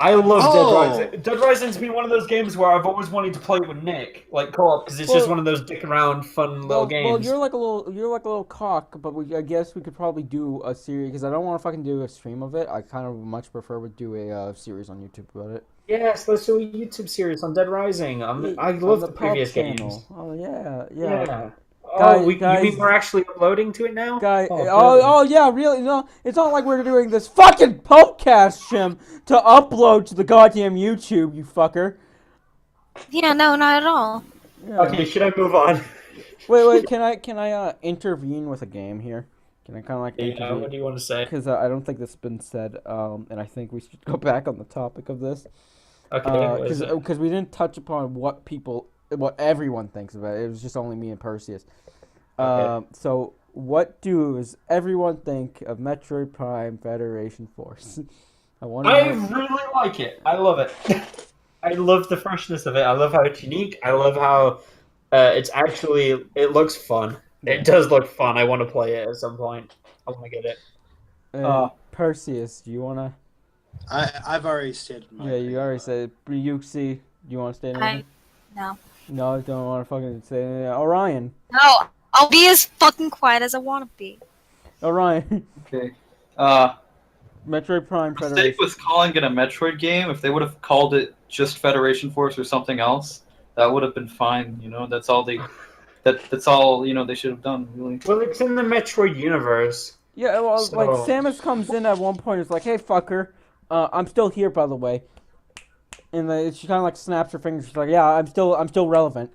I love Oh. Dead Rising. Dead Rising's been one of those games where I've always wanted to play with Nick, like co-op, because it's just one of those dick around, fun little games. Well, you're like a little cock, but I guess we could probably do a series because I don't want to fucking do a stream of it. I kind of much prefer to do a series on YouTube about it. Yes, let's do a YouTube series on Dead Rising. I love the previous games. Oh yeah. Yeah. Guys- You guys- mean we're actually uploading to it now? Guy, Oh, oh yeah, really? No, it's not like we're doing this fucking Pubcast, Shim, to upload to the goddamn YouTube, you fucker. Yeah, no, not at all. Yeah. Okay, should I move on? Wait, can I intervene with a game here? Can I kind of like Yeah, intervene? what do you want to say? Because I don't think this has been said, and I think we should go back on the topic of this. Okay, what is it? Because we didn't touch upon what everyone thinks about it. It was just only me and Perseus. Okay. So what does everyone think of Metroid Prime Federation Force? I want to I know. really like it. I love it. I love the freshness of it. I love how it's unique. I love how it looks fun. Yeah. It does look fun. I want to play it at some point. I want to get it. Perseus, do you want to? I've already stated my Yeah, you opinion. already said it. Uxie, do you want to stay in? No. No, I don't want to fucking say anything. Orion. No, I'll be as fucking quiet as I want to be. Orion. Okay. Metroid Prime Mistake Federation. was calling it a Metroid game. If they would have called it just Federation Force or something else, that would have been fine. You know, that's all they should have done. Really. Well, it's in the Metroid universe. Yeah, well, So- like Samus comes in at one point. It's like, "Hey, fucker, I'm still here, by the way." And she kind of like snaps her fingers. She's like, "Yeah, I'm still relevant."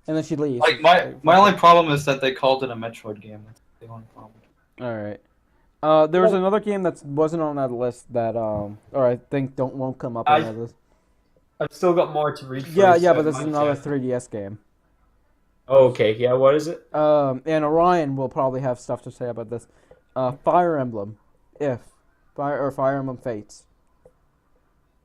And then she leaves. Like my only problem is that they called it a Metroid game. That's the only problem. All right. There was another game that wasn't on that list that or I think won't come up on that list. I've still got more to read. Yeah, first, yeah, so but this it is might another take- 3DS game. Oh, okay, yeah. What is it? And Orion will probably have stuff to say about this. Fire Emblem, Fire Emblem Fates.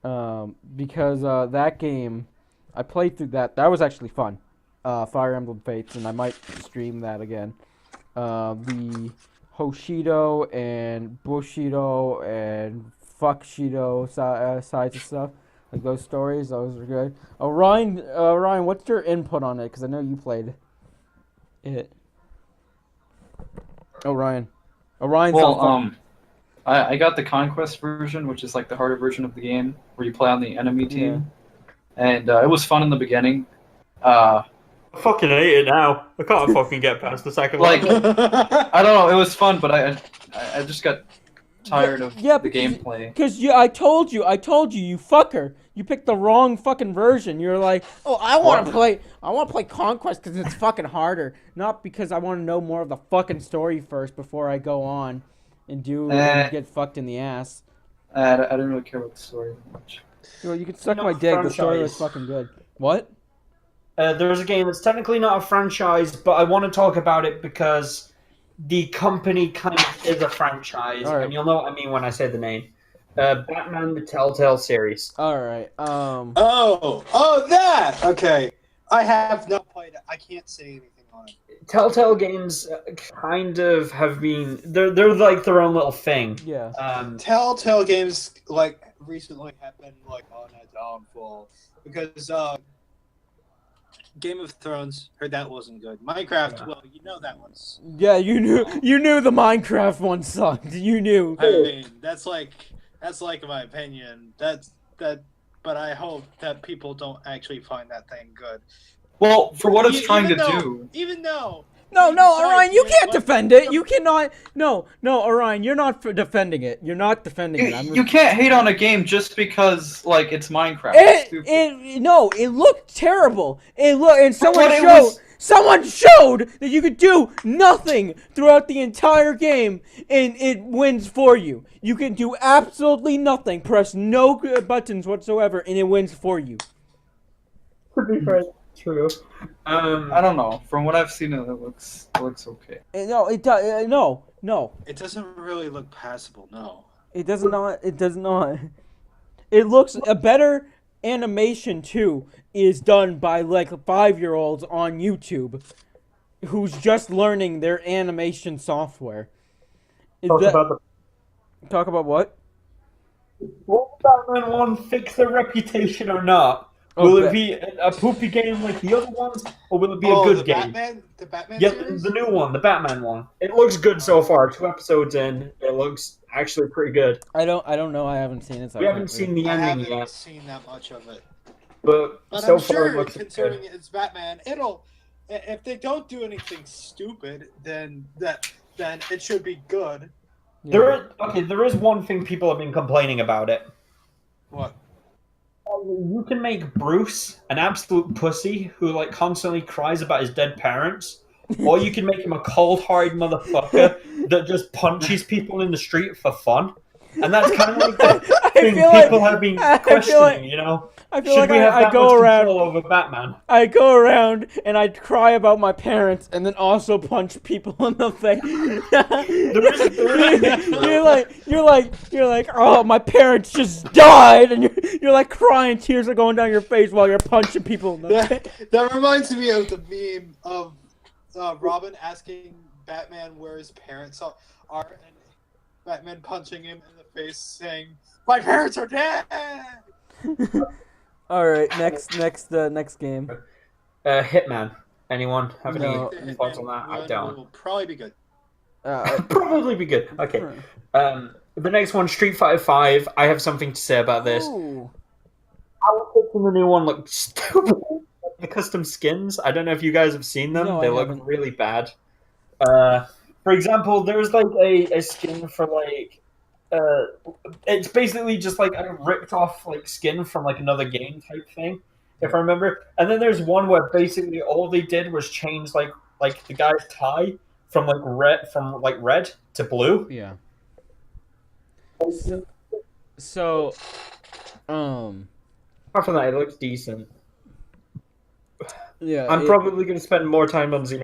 Because that game, I played through that. That was actually fun. Fire Emblem Fates, and I might stream that again. The Hoshido and Bushido and Fuckshido sides of stuff, like those stories, those are good. Ryan, what's your input on it? Because I know you played it. Ryan's Well, on I got the Conquest version, which is like the harder version of the game, where you play on the enemy team, and it was fun in the beginning. I fucking hate it now. I can't fucking get past the second Like- one. I don't know, it was fun, but I just got tired of Yeah, the because- gameplay. Because I told you, you fucker. You picked the wrong fucking version. You're like, oh, I want to play Conquest because it's fucking harder. Not because I want to know more of the fucking story first before I go on and get fucked in the ass. I didn't really care about the story much. Well, you can suck Not my dick. The story was franchise. fucking good. What? There's a game that's technically not a franchise, but I want to talk about it because the company kind of is a franchise, All right. and you'll know what I mean when I say the name. Batman: The Telltale Series. All right. That! Okay. I have not played it. I can't say anything on it. Telltale games kind of have been they're like their own little thing. Yeah. Telltale games, like, recently have been, like, on a downfall. Because, Game of Thrones, heard that wasn't good. Minecraft, well, you know that one's... Yeah, you knew the Minecraft one sucked. You knew. I mean, that's like my opinion. But I hope that people don't actually find that thing good. Well, for what it's trying to Even though- do. Even though No, Besides, Orion, you man, can't like- defend it. You cannot. No, Orion, you're not defending it. You're not defending it. You can't hate on a game just because like it's Minecraft. It's stupid. It looked terrible. And But someone showed that you could do nothing throughout the entire game, and it wins for you. You can do absolutely nothing. Press no buttons whatsoever, and it wins for you. To be fair, true. I don't know. From what I've seen, it looks okay. No, it does. No. It doesn't really look passable. No. It does not. It does not. It looks a better animation too is done by like 5-year-olds on YouTube, who's just learning their animation software. Talk about what? Will Batman 1 fix their reputation or not? Will it be a poopy game like the other ones, or will it be a good game? The Batman Yeah, series? the new one, the Batman one. It looks good so far. 2 episodes in, it looks actually pretty good. I don't know. I haven't seen it. So We haven't seen the I ending haven't yet, seen that much of it. but But so I'm far it sure, looks considering good. it's Batman, if they don't do anything stupid, then it should be good. There is one thing people have been complaining about it. What? You can make Bruce an absolute pussy who like constantly cries about his dead parents, or you can make him a cold-hearted motherfucker that just punches people in the street for fun. And that's kind of like the thing people have been questioning, you know? I feel Should like we have I that go much around. control over Batman? I go around and I cry about my parents, and then also punch people in the face. You're like, oh, my parents just died, and you're like crying, tears are going down your face while you're punching people in the face. That reminds me of the meme of Robin asking Batman where his parents are, and Batman punching him in the face, saying, "My parents are dead." All right, next game. Hitman. Anyone have No. any thoughts on that? I It don't. will probably be good. Probably be good. Okay. The next one, Street Fighter 5. I have something to say about this. Ooh. Outfits in the new one look stupid. The custom skins. I don't know if you guys have seen them. No, They I look haven't. really bad. For example, there's like a skin for like it's basically just like a ripped off like skin from like another game type thing, if I remember. And then there's one where basically all they did was change like the guy's tie from red to blue. Yeah. So, Apart from that, it looks decent. yeah. I'm probably going to spend more time on Xenoverse.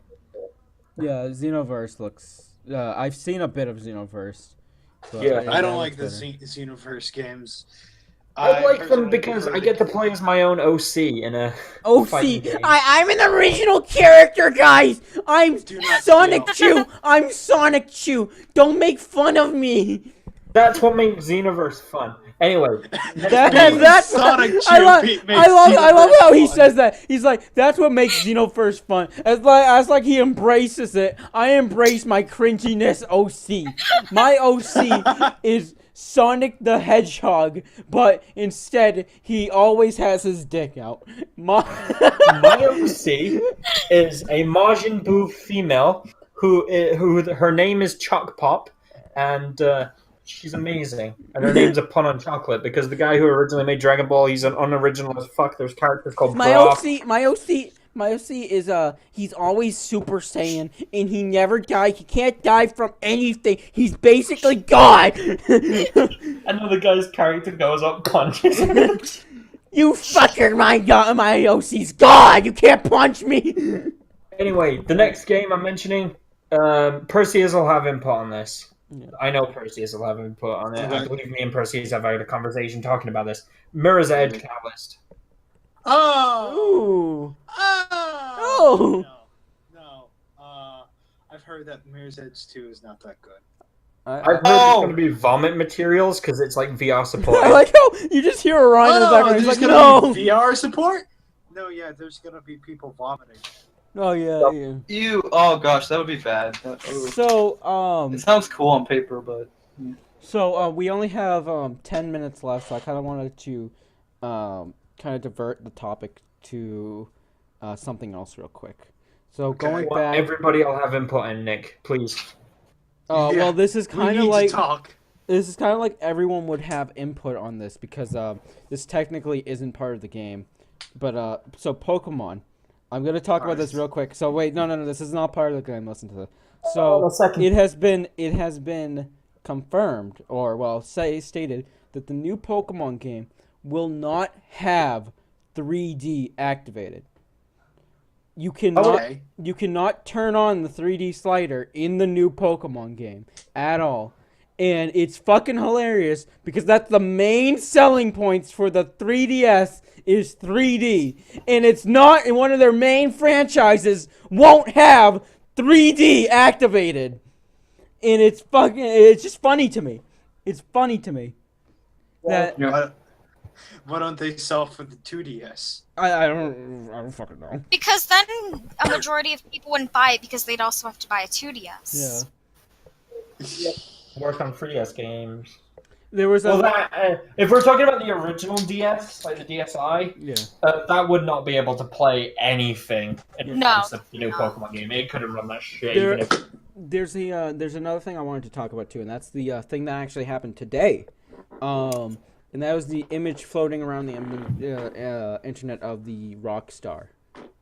Yeah, Xenoverse looks. I've seen a bit of Xenoverse. But Yeah. I don't looks like the better. Xenoverse games. I like them personally because prefer I the- get to play as my own OC in a Oh, fighting see, game. I'm an original character, guys. I'm Do not Sonic steal. Chew. I'm Sonic Chew. Don't make fun of me. That's what makes Xenoverse fun. Anyway, That's Sonic I Chew love. makes I love Xenoverse how he fun. says that. He's like, that's what makes Xenoverse fun. As like he embraces it. I embrace my cringiness. OC. My OC is Sonic the Hedgehog, but instead he always has his dick out. my OC is a Majin Buu female who her name is Choc Pop, and she's amazing. And her name's a pun on chocolate because the guy who originally made Dragon Ball, he's an unoriginal as fuck. There's characters called My Brock. My OC is he's always Super Saiyan and he never dies. He can't die from anything. He's basically God. Another guy's character goes up, punches him. You fucker, my OC's God. You can't punch me. Anyway, the next game I'm mentioning, Perseus will have input on this. Yeah. I know Perseus will have input on it. I Okay. believe me and Perseus have had a conversation talking about this. Mirror's Edge Catalyst. Oh. Ooh. Oh. No. I've heard that Mirror's Edge 2 is not that good. I've heard it's going to be vomit materials because it's like VR support. I like how you just hear Orion in the background. He's there's like, gonna no. be VR support? No, yeah, there's gonna be people vomiting. Oh yeah. Ew! Oh gosh, that would be bad. So It sounds cool on paper, but we only have 10 minutes left, so I kind of wanted to kind of divert the topic to something else real quick. So going Well, back. everybody will have input in, Nick, please. Well, Yeah, this is we kind of need like to talk. this is kind of like everyone would have input on this because this technically isn't part of the game. But so Pokemon, I'm gonna talk about this Alright. real quick. So wait, no, this is not part of the game. Listen to this. Hold on So a second. it has been confirmed, or well, stated that the new Pokemon game will not have 3D activated. You cannot Okay. you cannot turn on the 3D slider in the new Pokemon game at all. And it's fucking hilarious because that's the main selling points for the 3DS is 3D. And it's not in one of their main franchises won't have 3D activated. And it's just funny to me. It's funny to me. That Why don't they sell for the 2DS? I don't fucking know. Because then a majority of people wouldn't buy it because they'd also have to buy a 2DS. Yeah. Work on 3DS games. There was a If we're talking about the original DS, like the DSi, yeah. that would not be able to play anything in No. place of the new Pokemon game. It couldn't run that shit. There- Even if... There's another thing I wanted to talk about too, and that's the thing that actually happened today, and that was the image floating around the internet of the Rockstar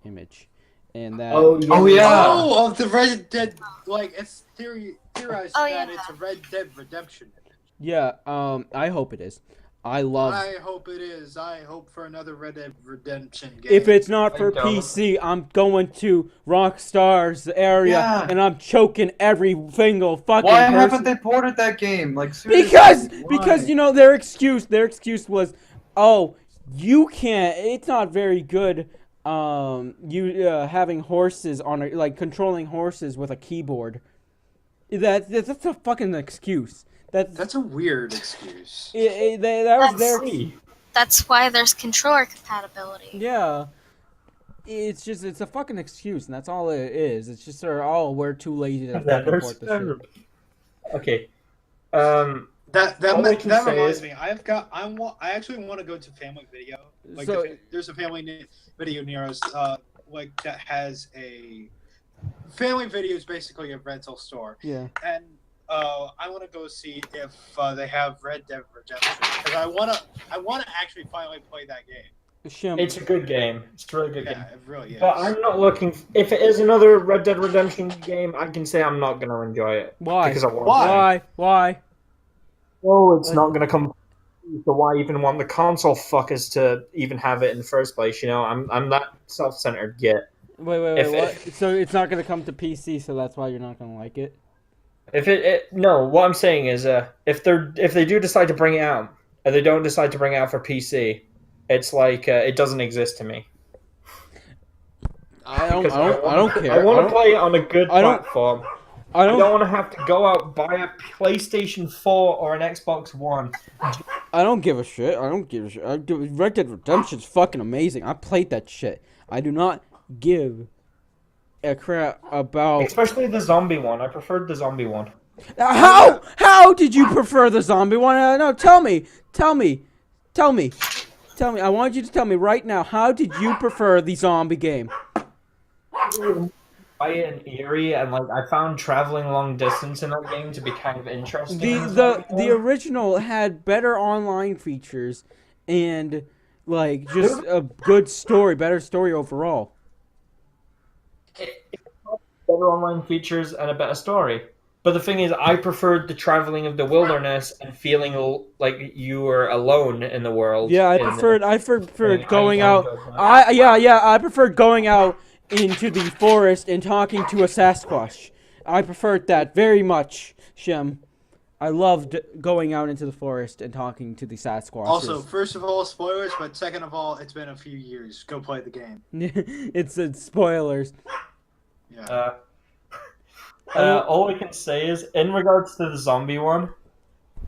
image, and that Oh yeah. Oh, of the Red Dead, like it's theorized Oh, that yeah. it's a Red Dead Redemption. yeah, I hope it is. I love. I hope it is. I hope for another Red Dead Redemption game. If it's not for I don't. PC, I'm going to Rockstar's area Yeah. and I'm choking every single fucking Why person. haven't they ported that game? Like seriously, Because why? you know their excuse was, oh, you can't. It's not very good. Having horses on like controlling horses with a keyboard. That's a fucking excuse. That's a weird excuse. That was their. That's why there's controller compatibility. Yeah. It's a fucking excuse, and that's all it is. It's just we're too lazy to fucking port this shit. Okay. That All I can say reminds is- me. I actually want to go to Family Video. Like So- there's a Family Video near us. Like that has a Family Video is basically a rental store, Yeah. and I want to go see if they have Red Dead Redemption because I want to actually finally play that game. Shim. It's a good game. It's a really good Yeah, game. it really is. But I'm not looking. If it is another Red Dead Redemption game, I can say I'm not going to enjoy it. Why? Because I want Why? Why? Oh, it's not going to come. So why even want the console fuckers to even have it in the first place? You know, I'm that self-centered git. Wait, If what? So it's not gonna come to PC, so that's why you're not gonna like it. If no, what I'm saying is, if they do decide to bring it out, and they don't decide to bring it out for PC, it's like it doesn't exist to me. I don't Because care. I want to play it on a good I don't- platform. I I don't don't. want to have to go out buy a PlayStation 4 or an Xbox One. I don't give a shit. Red Dead Redemption's fucking amazing. I played that shit. I do not give a crap about. Especially the zombie one. I preferred the zombie one. How did you prefer the zombie one? No, tell me. I want you to tell me right now. How did you prefer the zombie game? Quiet and eerie, and like I found traveling long distance in that game to be kind of interesting. The original had better online features and like just a good story, better story overall. Better online features and a better story. But the thing is, I preferred the traveling of the wilderness and feeling like you were alone in the world. Yeah, I preferred going out. I preferred going out into the forest and talking to a Sasquatch. I preferred that very much, Shim. I loved going out into the forest and talking to the Sasquatch. Also, first of all, spoilers, but second of all, it's been a few years. Go play the game. it's spoilers. Yeah. All I can say is, in regards to the zombie one,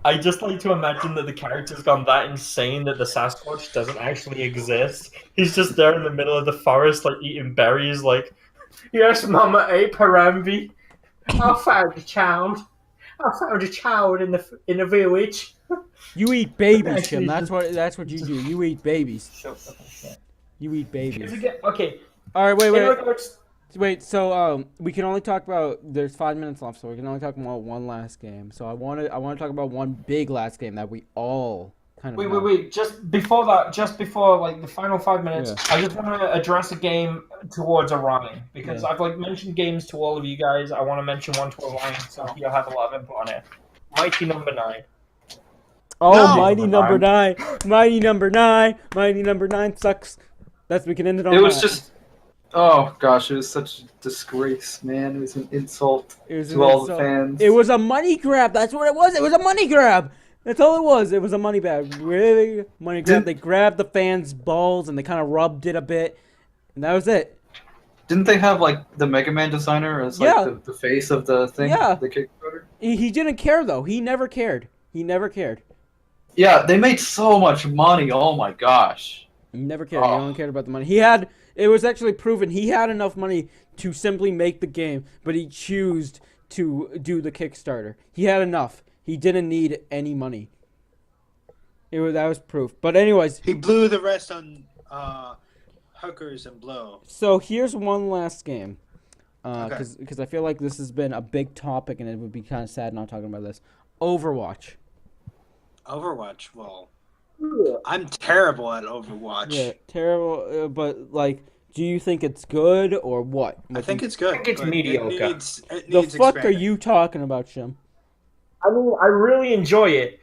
I just like to imagine that the character's gone that insane that the Sasquatch doesn't actually exist. He's just there in the middle of the forest, like eating berries, like, yes, Mama ate Parambi. I found a child. I found a child in the village. You eat babies, Actually, Shim. That's what you do. You eat babies. Shut up and shit. You eat babies. Okay, All right, in wait. regards Wait, so we can only talk about. There's 5 minutes left, so we can only talk about one last game. So I want to talk about one big last game that we all kind of. Wait. Just before that, just before like the final 5 minutes, Yeah. I just want to address a game towards Orion because Yeah. I've like mentioned games to all of you guys. I want to mention one to Orion, so you'll have a lot of input on it. Mighty Number 9. Oh, No! Mighty Number 9, Mighty Number 9, Mighty Number 9 sucks. That's we can end it on. It was that. just. Oh gosh, it was such a disgrace, man. It was an insult It was to an all insult. the fans. It was a money grab. That's what it was. It was a money grab. That's all it was. It was a money grab. Really money grab. They grabbed the fans' balls and they kind of rubbed it a bit, and that was it. Didn't they have like the Mega Man designer as like Yeah. the face of the thing? Yeah. The Kickstarter? He didn't care though. He never cared. He never cared. Yeah, they made so much money. Oh my gosh. He never cared. He Oh. only cared about the money. He had. It was actually proven he had enough money to simply make the game, but he chose to do the Kickstarter. He had enough. He didn't need any money. That was proof. But anyways, He blew the rest on hookers and blow. so here's one last game. Okay. Because I feel like this has been a big topic, and it would be kind of sad not talking about this. Overwatch. Overwatch. Well, I'm terrible at Overwatch. Yeah, terrible. But like, do you think it's good or what? I think it's good. I think it's but mediocre. It The needs fuck are expanding. you talking about, Shim? I mean, I really enjoy it.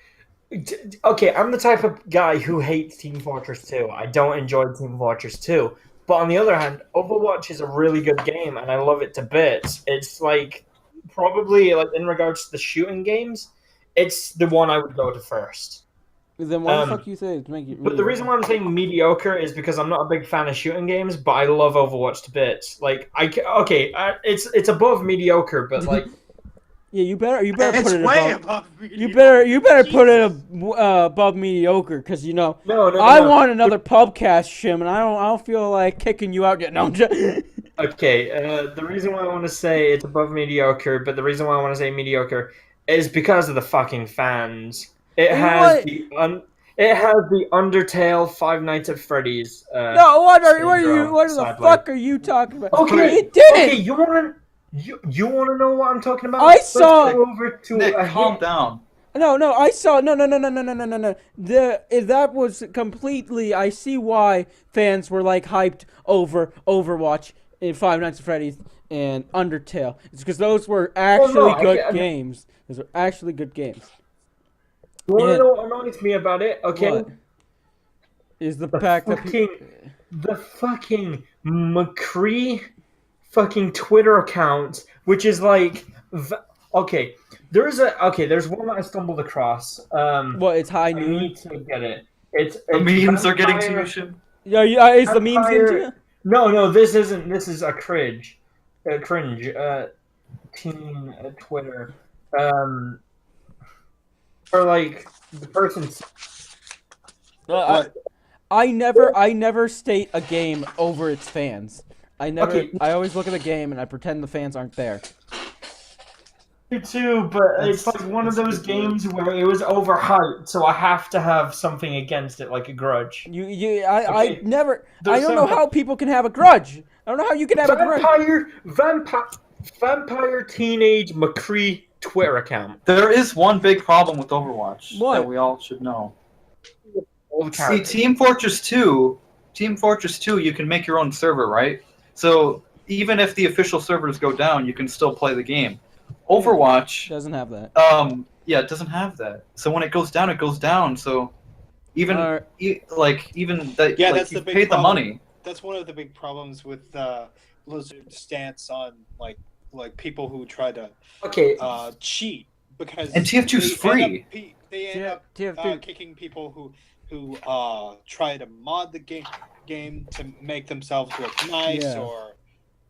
Okay, I'm the type of guy who hates Team Fortress 2. I don't enjoy Team Fortress 2. But on the other hand, Overwatch is a really good game, and I love it to bits. It's like, probably, like in regards to the shooting games, it's the one I would go to first. Then why the fuck you say it to make it? But the reason why I'm saying mediocre is because I'm not a big fan of shooting games, but I love Overwatch to bits. Like, it's above mediocre, but like, Yeah, you better It's put it way above. above mediocre. You better put it above mediocre, because you know no. I want another pubcast, Shim, and I don't feel like kicking you out yet. No, I'm just... Okay, the reason why I want to say it's above mediocre, but the reason why I want to say mediocre is because of the fucking fans. It has the Undertale Five Nights at Freddy's. No, what the sadly. fuck are you talking about? Okay, it didn't. Okay, you want to know what I'm talking about? I saw- Let's go over to Nick, a calm hint. down. No, I saw no. That was completely. I see why fans were like hyped over Overwatch and Five Nights at Freddy's and Undertale. It's because those were actually good games. Those were actually good games. You want to know what annoys me about it? Okay, What? Is the fact that the fucking McCree fucking Twitter account, which is like, okay, there's one that I stumbled across. what? It's high I noon. need to get it. It's The memes are getting to Vampire- you, Shim. Yeah. Is the memes getting to you? No, this isn't. This is a cringe. Teen Twitter. Or like the person's. I never state a game over its fans. I never. Okay. I always look at the game and I pretend the fans aren't there. Me too, but it's like one of those games where it was overhyped, so I have to have something against it, like a grudge. I never. I There's don't know some- how people can have a grudge. I don't know how you can have a grudge. Vampire Teenage McCree Twitter account. There is one big problem with Overwatch What? that we all should know. All the See, characters. Team Fortress 2, you can make your own server, right? So even if the official servers go down, you can still play the game. Overwatch, Doesn't have that. yeah, it doesn't have that. So when it goes down, it goes down. So even Alright. even that, Yeah, like, that's you the big paid the problem. money. That's one of the big problems with Blizzard's stance on like people who try to Okay, cheat because And TF2's free. They end up TF2. kicking people who try to mod the game to make themselves look nice Yeah.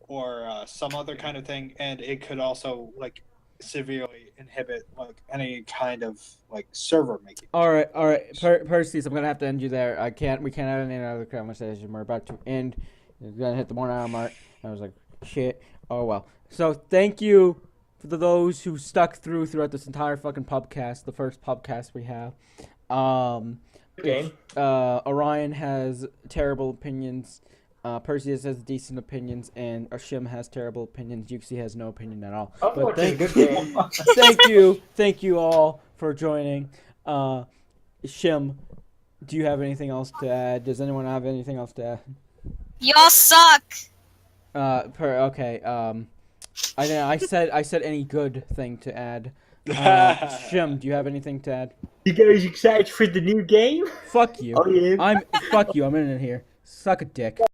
or some other kind of thing, and it could also like severely inhibit like any kind of like server making. All right. Perseus, I'm gonna have to end you there. We can't have any other conversation. We're about to end. We're gonna hit the 1 hour mark. I was like, shit. Oh well. So thank you for those who stuck throughout this entire fucking pubcast, the first pubcast we have. game. Orion has terrible opinions. Perseus has decent opinions, and Shim has terrible opinions. Uxie has no opinion at all. Overwatch But is a good game. thank you all for joining. Shim, do you have anything else to add? Does anyone have anything else to add? Y'all suck. Okay. I said any good thing to add. Shim, do you have anything to add? You guys excited for the new game? Fuck you. Oh yeah. Fuck you. I'm in it here. Suck a dick.